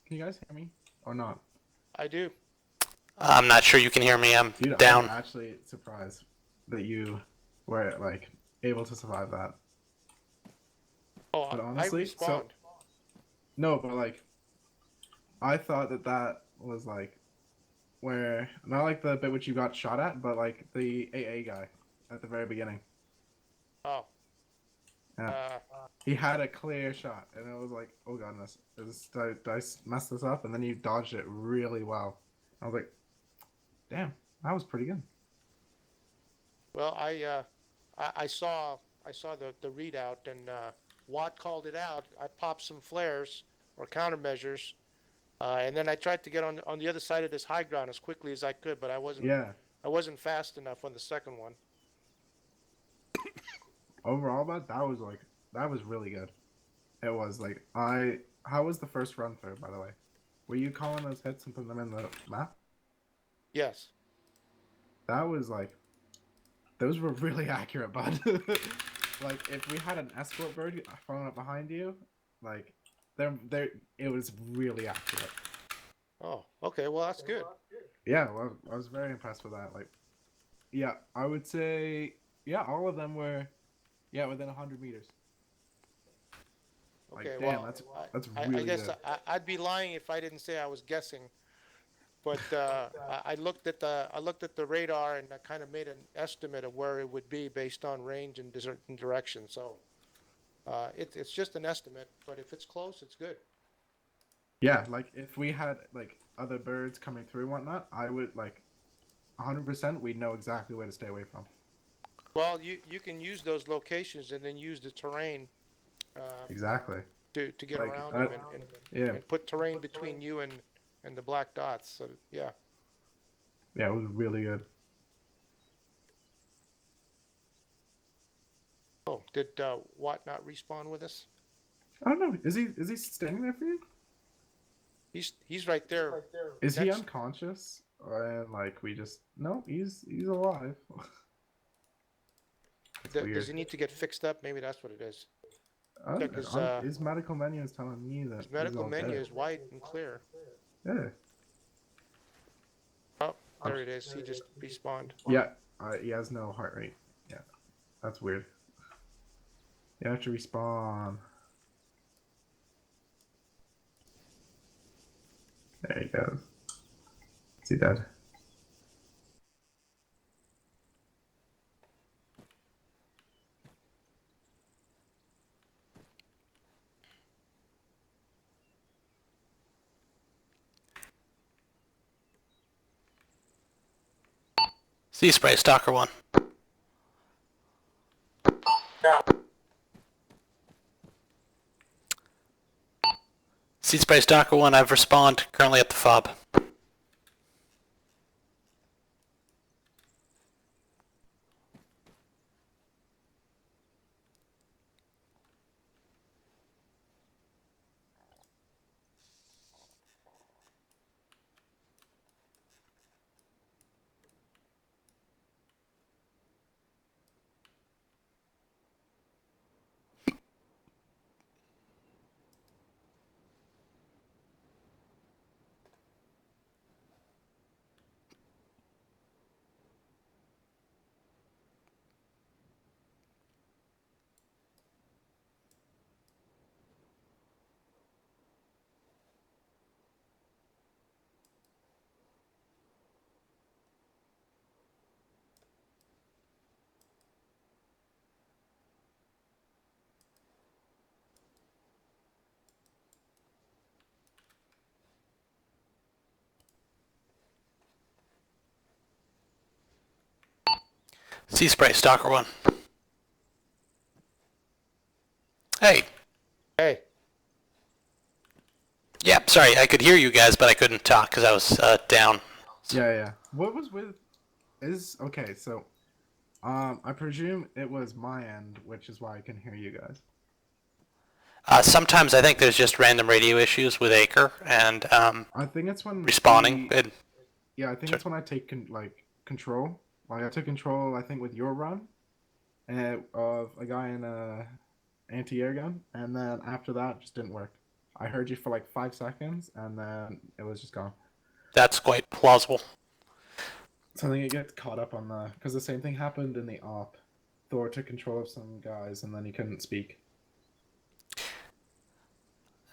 Can you guys hear me or not? I do. I'm not sure you can hear me, I'm Dude, down. I'm actually surprised that you were like able to survive that. Oh, But I honestly, respawned. no, but like, I thought that was like where not like the bit which you got shot at, but like the AA guy at the very beginning. Oh. Yeah. He had a clear shot, and it was like, oh goodness, did I mess this up? And then you dodged it really well. I was like, damn, that was pretty good. Well, I saw the readout, and Watt called it out. I popped some flares or countermeasures, and then I tried to get on the other side of this high ground as quickly as I could, but I wasn't fast enough on the second one. Overall, that was really good. It was like how was the first run through, by the way? Were you calling those hits and putting them in the map? Yes. That was like those were really accurate, bud. Like if we had an escort bird following up behind you, like there it was really accurate. Oh, okay. Well, that's good. Yeah, well, I was very impressed with that. Like, yeah, I would say yeah, all of them were within 100 meters. Like, Okay. damn, Well, that's I really guess good. I'd be lying if I didn't say I was guessing. But I looked at the radar, and I kind of made an estimate of where it would be based on range and direction. So it's just an estimate, but if it's close, it's good. Yeah, like if we had like other birds coming through and whatnot, I would like 100% we'd know exactly where to stay away from. Well, you can use those locations and then use the terrain Exactly. to get Like, around them yeah, and put terrain between you and the black dots. So yeah. yeah, it was really good. Oh, did Watt not respawn with us? I don't know. Is he standing there for you? He's right there. Is he unconscious? And like we just no, he's alive. Does he need to get fixed up? Maybe that's what it is. Check His medical menu is telling me that his medical he's menu dead. is white and clear. Yeah. Oh, there it is. He just respawned. Yeah. He has no heart rate. Yeah. That's weird. You have to respawn. There he goes. Is he dead? Sea spray, Stalker 1. Sea spray, Stalker 1, I've respawned, currently at the fob. Sea spray, Stalker 1. Hey. Hey, Yeah, sorry, I could hear you guys, but I couldn't talk because I was down. Yeah. What was with okay, so I presume it was my end, which is why I can hear you guys. Sometimes I think there's just random radio issues with Acre and I think it's when respawning. I think it's when I take control. Like I took control, I think with your run, of a guy in a anti-air gun, and then after that, it just didn't work. I heard you for like 5 seconds, and then it was just gone. That's quite plausible. So I think it gets caught up on because the same thing happened in the op. Thor took control of some guys, and then he couldn't speak.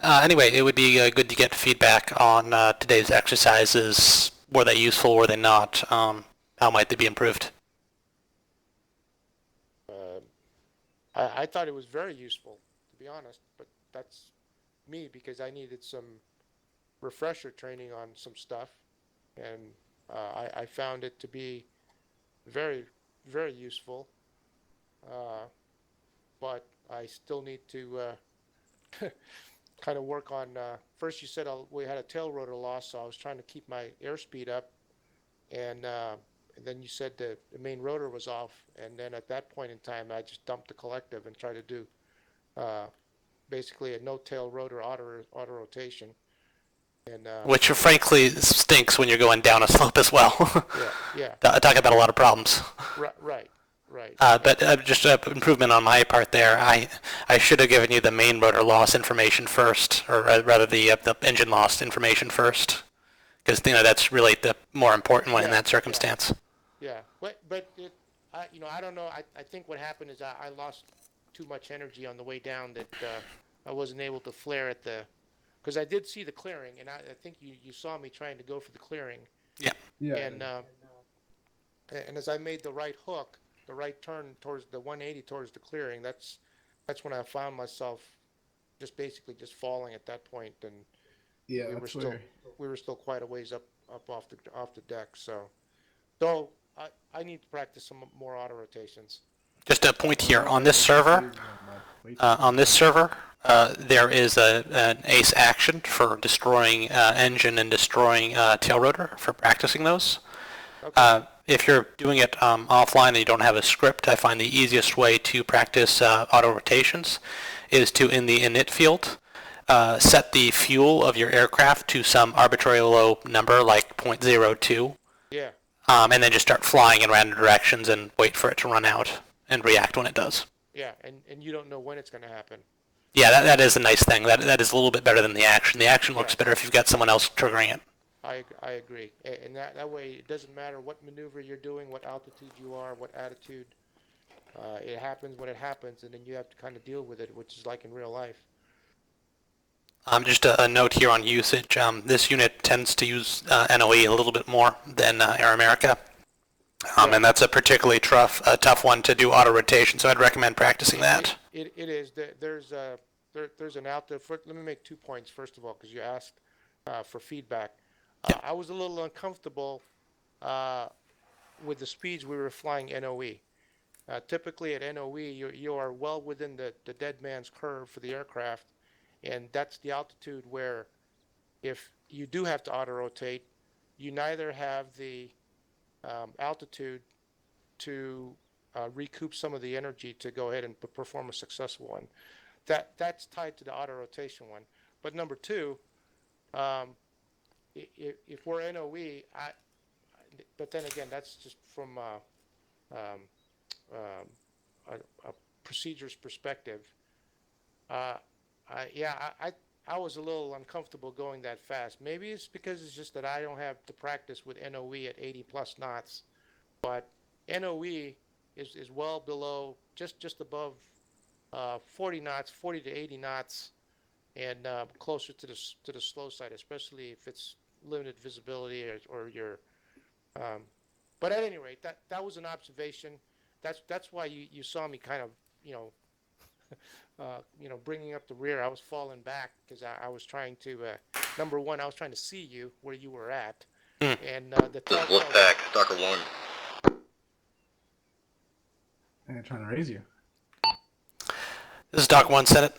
Anyway, it would be good to get feedback on today's exercises. Were they useful? Were they not? How might they be improved? I thought it was very useful, to be honest, but that's me because I needed some refresher training on some stuff, and I found it to be very, very useful. But I still need to kind of work on. First, you said we had a tail rotor loss, so I was trying to keep my airspeed up, and then you said the main rotor was off, and then at that point in time, I just dumped the collective and tried to do basically a no-tail rotor auto rotation. And, Which frankly stinks when you're going down a slope as well. yeah. Talk about a lot of problems. Right. But just an improvement on my part there. I should have given you the main rotor loss information first, or rather the engine loss information first, because that's really the more important one in that circumstance. Yeah, but I don't know. I think what happened is I lost too much energy on the way down that I wasn't able to flare at because I did see the clearing, and I think you saw me trying to go for the clearing. Yeah. And as I made the right hook, the right turn towards the 180 towards the clearing, that's when I found myself just basically just falling at that point, and Yeah, we were still quite a ways up off the deck. So I need to practice some more auto rotations. Just a point here on this server. There is an ace action for destroying engine and destroying tail rotor for practicing those. Okay. If you're doing it offline and you don't have a script, I find the easiest way to practice auto rotations is to, in the init field, set the fuel of your aircraft to some arbitrary low number like 0.02. Yeah. And then just start flying in random directions and wait for it to run out and react when it does. Yeah, and you don't know when it's going to happen. Yeah, that is a nice thing. That is a little bit better than the action. The action looks better if you've got someone else triggering it. I agree. And that way it doesn't matter what maneuver you're doing, what altitude you are, what attitude. It happens when it happens, and then you have to kind of deal with it, which is like in real life. Just a note here on usage. This unit tends to use NOE a little bit more than Air America. And that's a particularly tough one to do auto rotation, so I'd recommend practicing that. It is. There's an altitude. Let me make 2 points, first of all, because you asked for feedback. I was a little uncomfortable with the speeds we were flying NOE. Typically at NOE, you are well within the dead man's curve for the aircraft, and that's the altitude where if you do have to auto-rotate, you neither have the altitude to recoup some of the energy to go ahead and perform a successful one. That's tied to the auto-rotation one. But number two, if we're NOE, but then again, that's just from a procedures perspective. I was a little uncomfortable going that fast. Maybe it's because it's just that I don't have to practice with NOE at 80 plus knots, but NOE is well below, just above 40 knots, 40 to 80 knots, and closer to the slow side, especially if it's limited visibility or your. But at any rate, that was an observation. That's why you saw me kind of bringing up the rear. I was falling back because I was trying to, number one, I was trying to see you where you were at. And the Wolfpack, Stalker 1. And trying to raise you. This is Doc 1, Senate.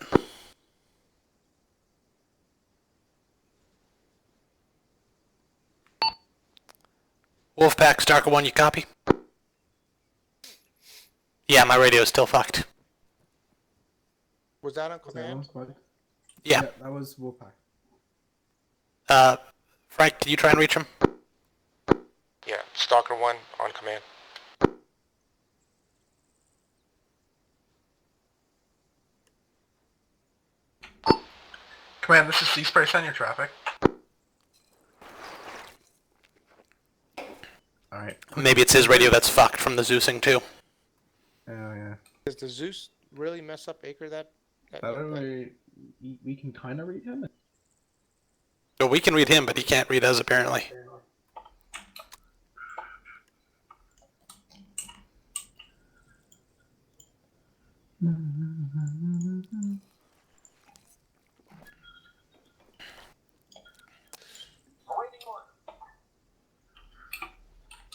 Wolfpack, Stalker 1, you copy? Yeah, my radio's still fucked. Was that on Was that one command? squad? Yeah. That was Wolfpack. Frank, can you try and reach him? Yeah, Stalker 1 on command. Command, this is C-Spray, send your traffic. Alright. Maybe it's his radio that's fucked from the Zeusing too. Oh, yeah. Does the Zeus really mess up Acre that That we can kind of read him. So we can read him, but he can't read us apparently.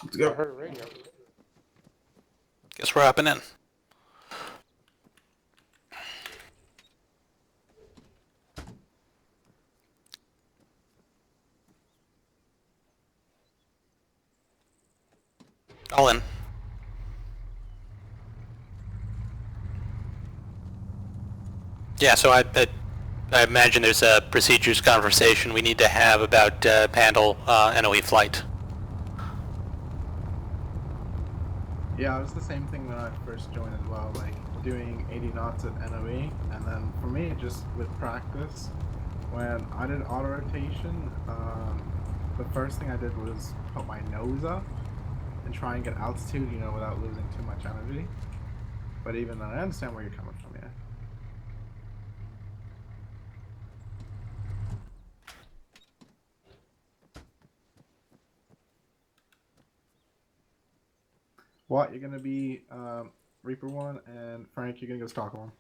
Let's I go. heard a radio. Guess we're hopping in. All in. Yeah, so I imagine there's a procedures conversation we need to have about handle NOE flight. Yeah, it was the same thing when I first joined as well, like doing 80 knots at NOE, and then for me, just with practice, when I did auto rotation, the first thing I did was put my nose up and try and get altitude, you know, without losing too much energy. But even then, I understand where you're coming from, yeah. What, you're gonna be Reaper 1, and Frank, you're gonna go Stalker 1.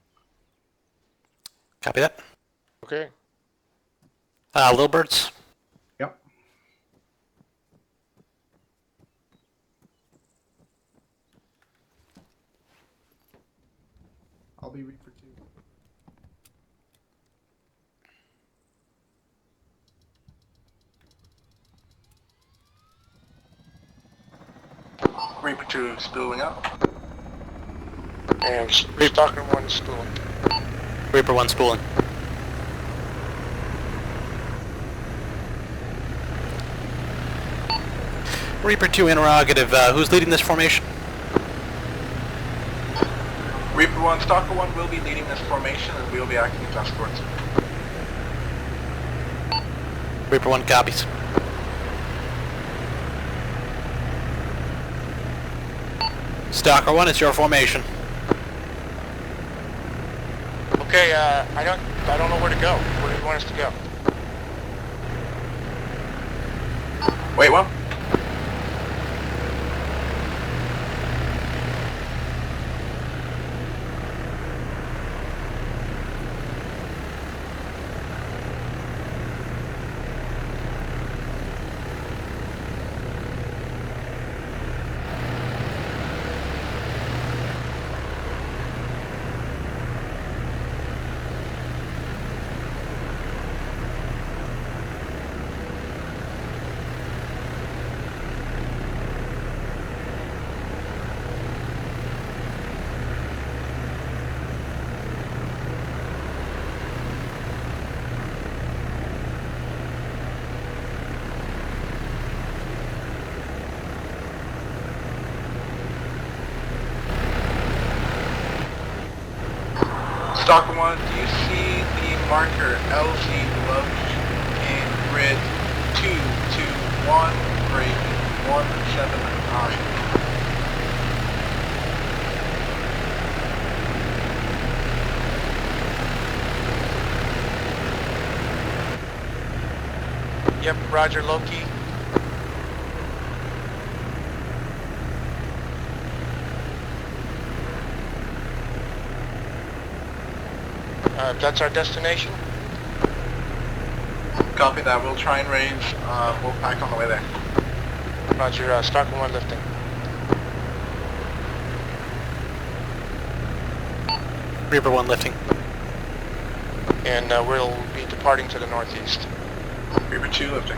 Copy that. Okay. Little Birds. Yep. I'll be Reaper 2. Reaper 2 spooling up. And Stalker 1 spooling. Reaper 1 spooling. Reaper 2 interrogative. Who's leading this formation? Reaper 1, Stalker 1 will be leading this formation and we will be acting as escorts. Reaper 1 copies. Stalker 1, it's your formation. Okay, I don't know where to go. Where do you want us to go? Wait, what? Stalker 1, do you see the marker LZ below in grid 221 break 179? Yep, Roger, Loki. That's our destination. Copy that, we'll try and raise Wolfpack on the way there. Roger, Stalker 1 lifting. Reaper 1 lifting. And we'll be departing to the northeast. Reaper 2 lifting.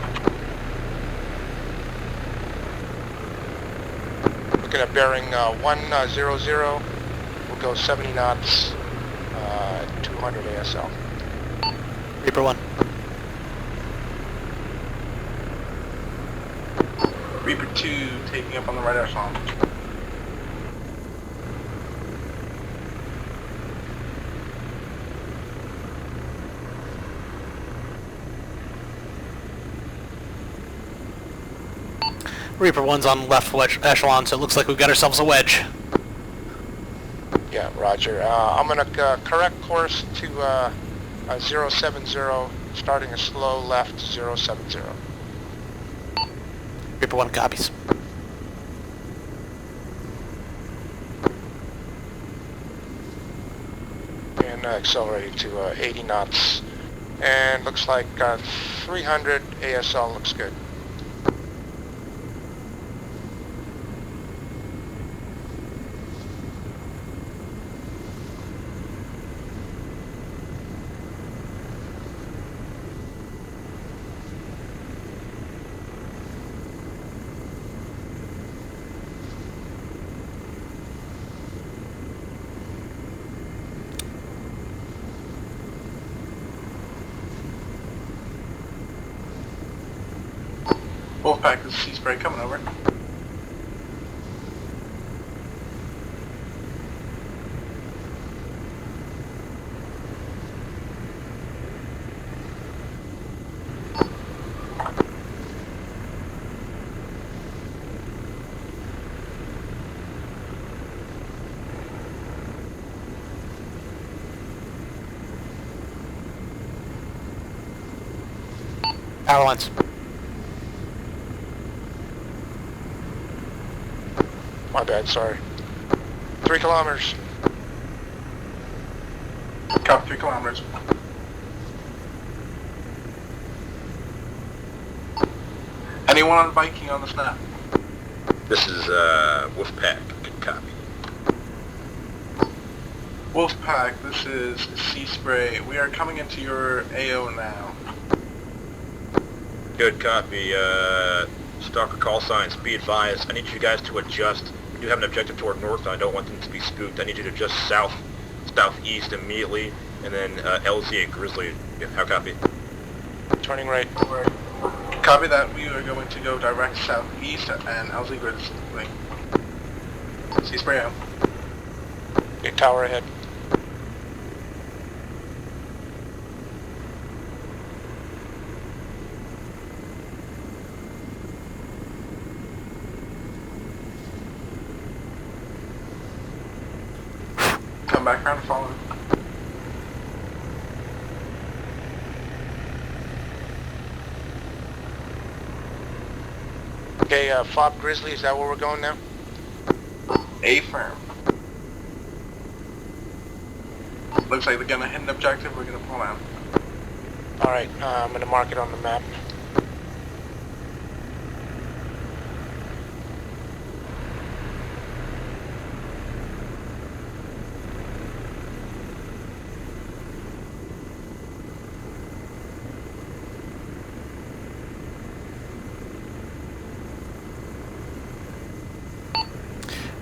Looking at bearing 100. We'll go 70 knots, 200 ASL. Reaper 1. Reaper 2 taking up on the right echelon. Reaper 1's on left wedge echelon, so it looks like we've got ourselves a wedge. Yeah, roger. I'm going to correct course to 070, starting a slow left 070. Reaper 1 copies. And accelerating to 80 knots. And looks like 300 ASL looks good. Wolfpack, this is Sea Spray coming over. Power lines. My bad, sorry. 3 kilometers. Copy 3 kilometers. Anyone on Viking on the snap? This is Wolfpack. Good copy. Wolfpack, this is Sea Spray. We are coming into your AO now. Good copy. Stalker call signs, be advised. I need you guys to adjust. We do have an objective toward north, and I don't want them to be spooked. I need you to adjust southeast immediately, and then LZ at Grizzly. Yeah, how copy? Turning right. Copy that. We are going to go direct southeast and LZ Grizzly. Sea Spray out. Okay, tower ahead. Come back around and follow. Okay, Fob Grizzly, is that where we're going now? A firm. Looks like they're gonna hit an objective. We're gonna pull out. Alright, I'm going to mark it on the map.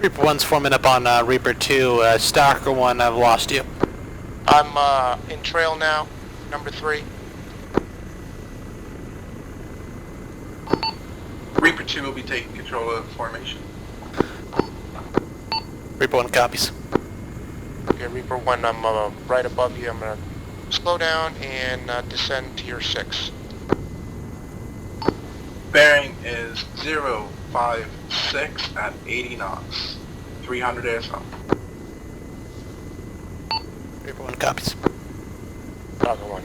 Reaper 1's forming up on Reaper 2. Stalker 1, I've lost you. I'm in trail now, number 3. Reaper 2 will be taking control of the formation. Reaper 1 copies. Okay, Reaper 1, I'm right above you. I'm going to slow down and descend to your 6. Bearing is 056 at 80 knots. 300 ASL. Reaper 1 copies. Stalker 1.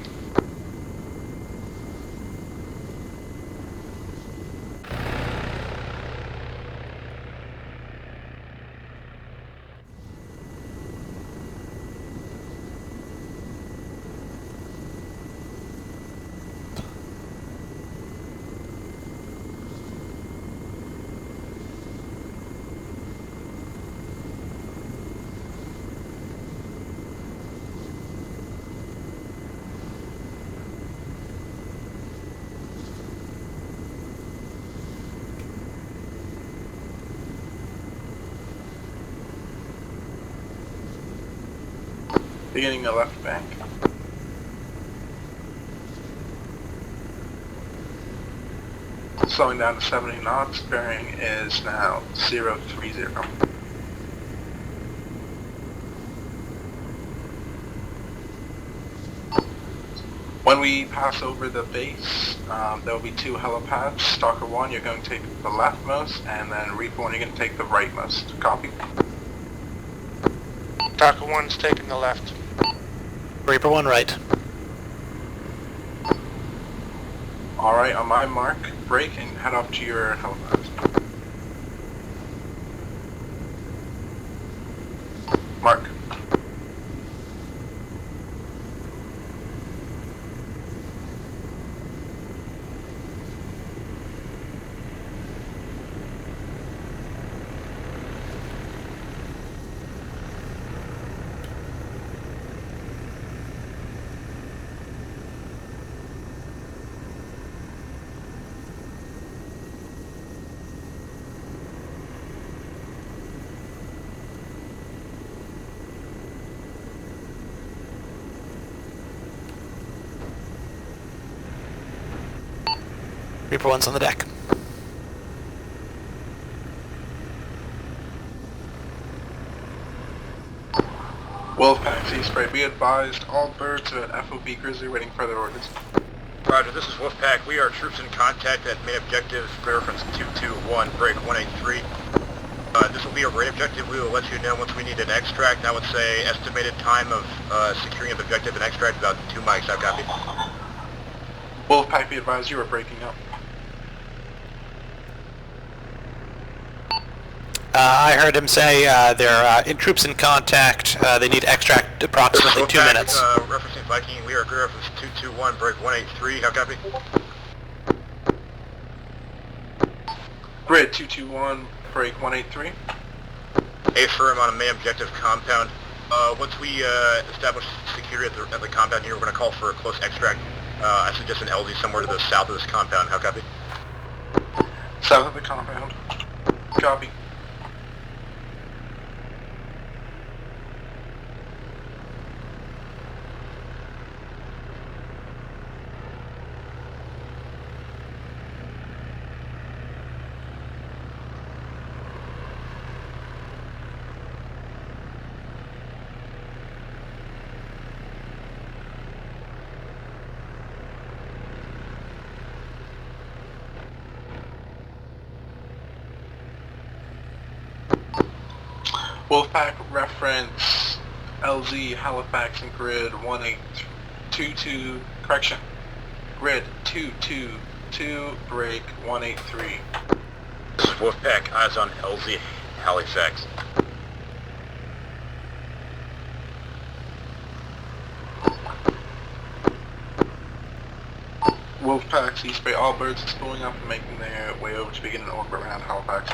Beginning the left bank. Slowing down to 70 knots, bearing is now 030. When we pass over the base, there will be 2 helipads. Stalker 1, you're going to take the leftmost, and then Reaper 1, you're going to take the rightmost. Copy? Stalker 1's taking the left. Reaper 1 right. Alright, on my mark, brake and head off to your helipad. Mark. Reaper 1's on the deck. Wolfpack, C-Spray, be advised, all birds are at FOB Grizzly waiting further orders. Roger, this is Wolfpack. We are troops in contact at main objective, clear reference 221, break 183. This will be a raid objective. We will let you know once we need an extract. I would say estimated time of securing the objective and extract about 2 mics. I've got it. Wolfpack, be advised, you are breaking up. I heard him say they're troops in contact. They need extract approximately 2 minutes. Referencing Viking, we are clear reference 221, break 183. How copy? Grid 221, break 183. A firm on a main objective compound. Once we establish security at the compound here, we're going to call for a close extract. I suggest an LZ somewhere to the south of this compound. How copy? South of the compound. Copy. Wolfpack reference LZ Halifax and grid 1822, correction, grid 222, break 183. This is Wolfpack, eyes on LZ Halifax. Wolfpack, C-Spray, all birds are spooling up and making their way over to begin an orbit around Halifax.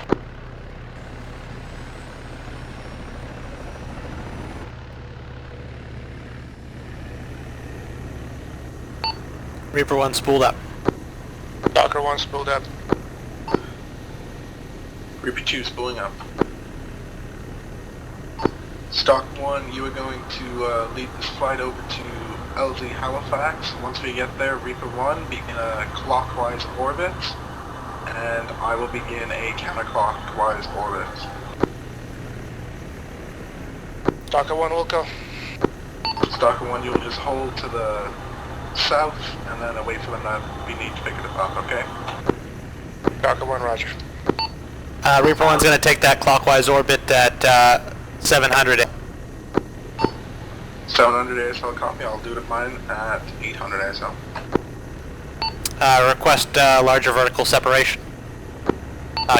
Reaper 1 spooled up. Stalker 1 spooled up. Reaper 2 spooling up. Stock 1, you are going to lead this flight over to LZ Halifax. Once we get there, Reaper 1 begin a clockwise orbit, and I will begin a counterclockwise orbit. Stalker 1 will go. Stalker 1, you will just hold to the south, and then wait for them to we need to pick it up, okay? Stalker 1, roger. Reaper 1's going to take that clockwise orbit at 700. 700 ASL copy, I'll do it at mine at 800 ASL. Request larger vertical separation.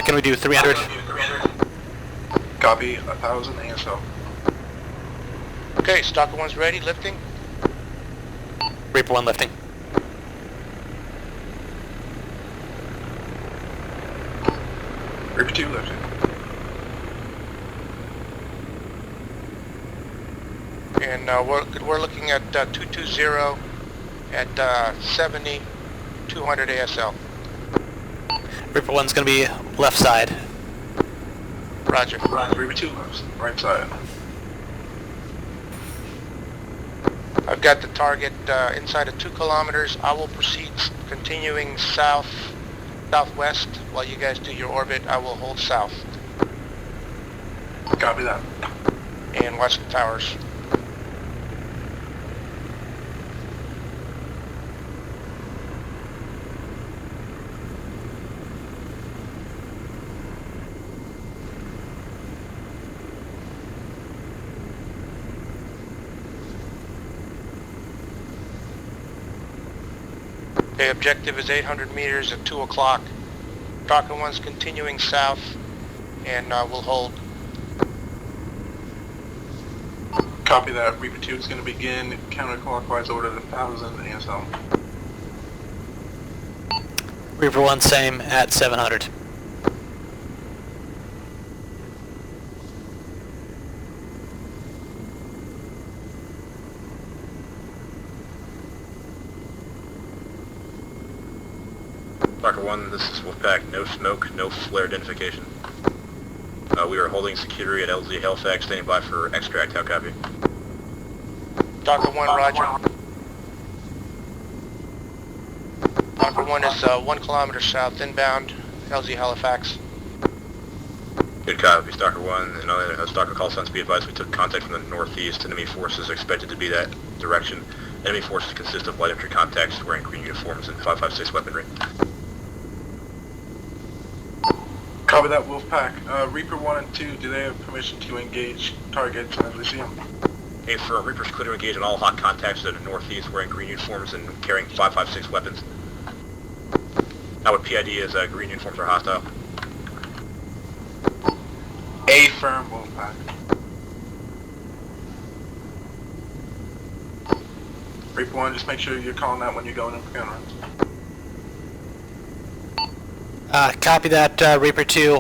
Can we do 300? Copy, 1000 ASL. Okay, Stalker 1's ready, lifting. Reaper 1 lifting. Reaper 2 lifting. And we're looking at 220 at 70, 200 ASL. Reaper 1's going to be left side. Roger. Reaper 2 left, right side. I've got the target inside of 2 kilometers. I will proceed continuing southwest while you guys do your orbit. I will hold south. Copy that. And watch the towers. Okay, objective is 800 meters at 2 o'clock. Stalker 1's continuing south, and we'll hold. Copy that. Reaper 2 is going to begin counterclockwise order at 1,000 ASL. Reaper 1, same at 700. Stalker 1, this is Wolfpack. No smoke, no flare identification. We are holding security at LZ Halifax, standing by for extract. How copy? Stalker 1, roger. Stalker 1 is 1 kilometer south inbound, LZ Halifax. Good copy, Stalker 1. And Stalker call signs, be advised we took contact from the northeast. Enemy forces are expected to be that direction. Enemy forces consist of light infantry contacts wearing green uniforms and 5.56 weaponry. Copy that, Wolfpack. Reaper 1 and 2, do they have permission to engage targets as we see them? Affirm. Reaper's clear to engage on all hot contacts to the northeast wearing green uniforms and carrying 5.56 weapons. Now what PID is, green uniforms are hostile. Affirm, Wolfpack. Reaper 1, just make sure you're calling that when you're going in for gun runs. Copy that, Reaper 2.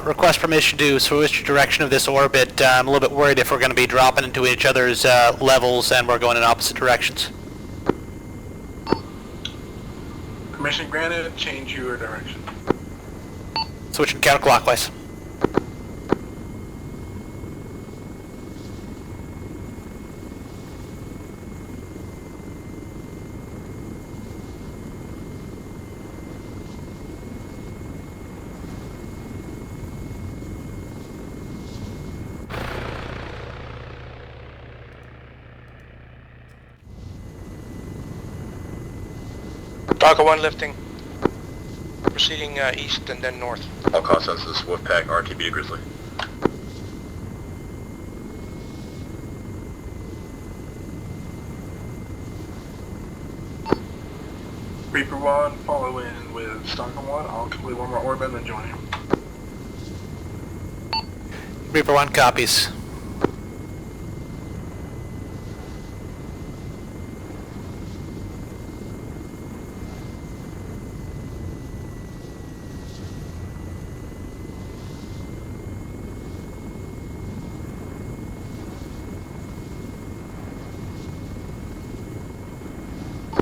Request permission to switch direction of this orbit. I'm a little bit worried if we're going to be dropping into each other's levels and we're going in opposite directions. Permission granted, change your direction. Switching counterclockwise. Stalker 1 lifting. Proceeding east and then north. All call signs, this is Wolfpack, RTB to Grizzly. Reaper 1, follow in with Stalker 1. I'll complete one more orbit and then join you. Reaper 1 copies.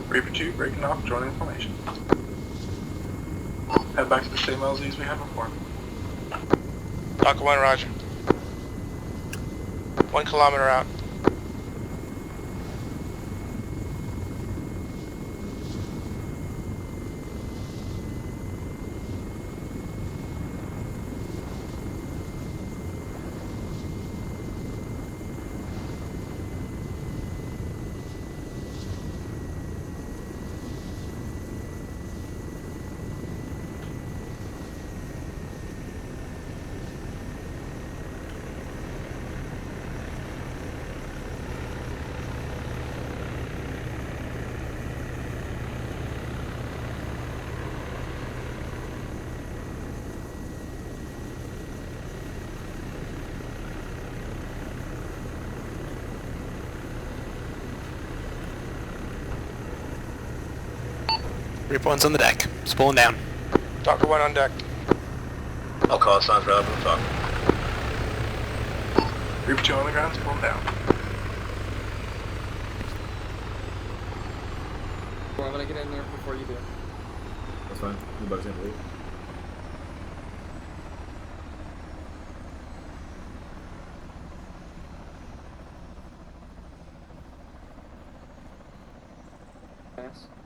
Reaper 2, breaking off, joining formation. Head back to the same LZs we had before. Stalker 1, roger. 1 kilometer out. Reaper 1's on the deck. Spooling down. Stalker 1 on deck. All call signs, relevant talk. Reaper 2 on the ground, pull them down. Well, I'm gonna get in there before you do. That's fine. You about to leave. pass.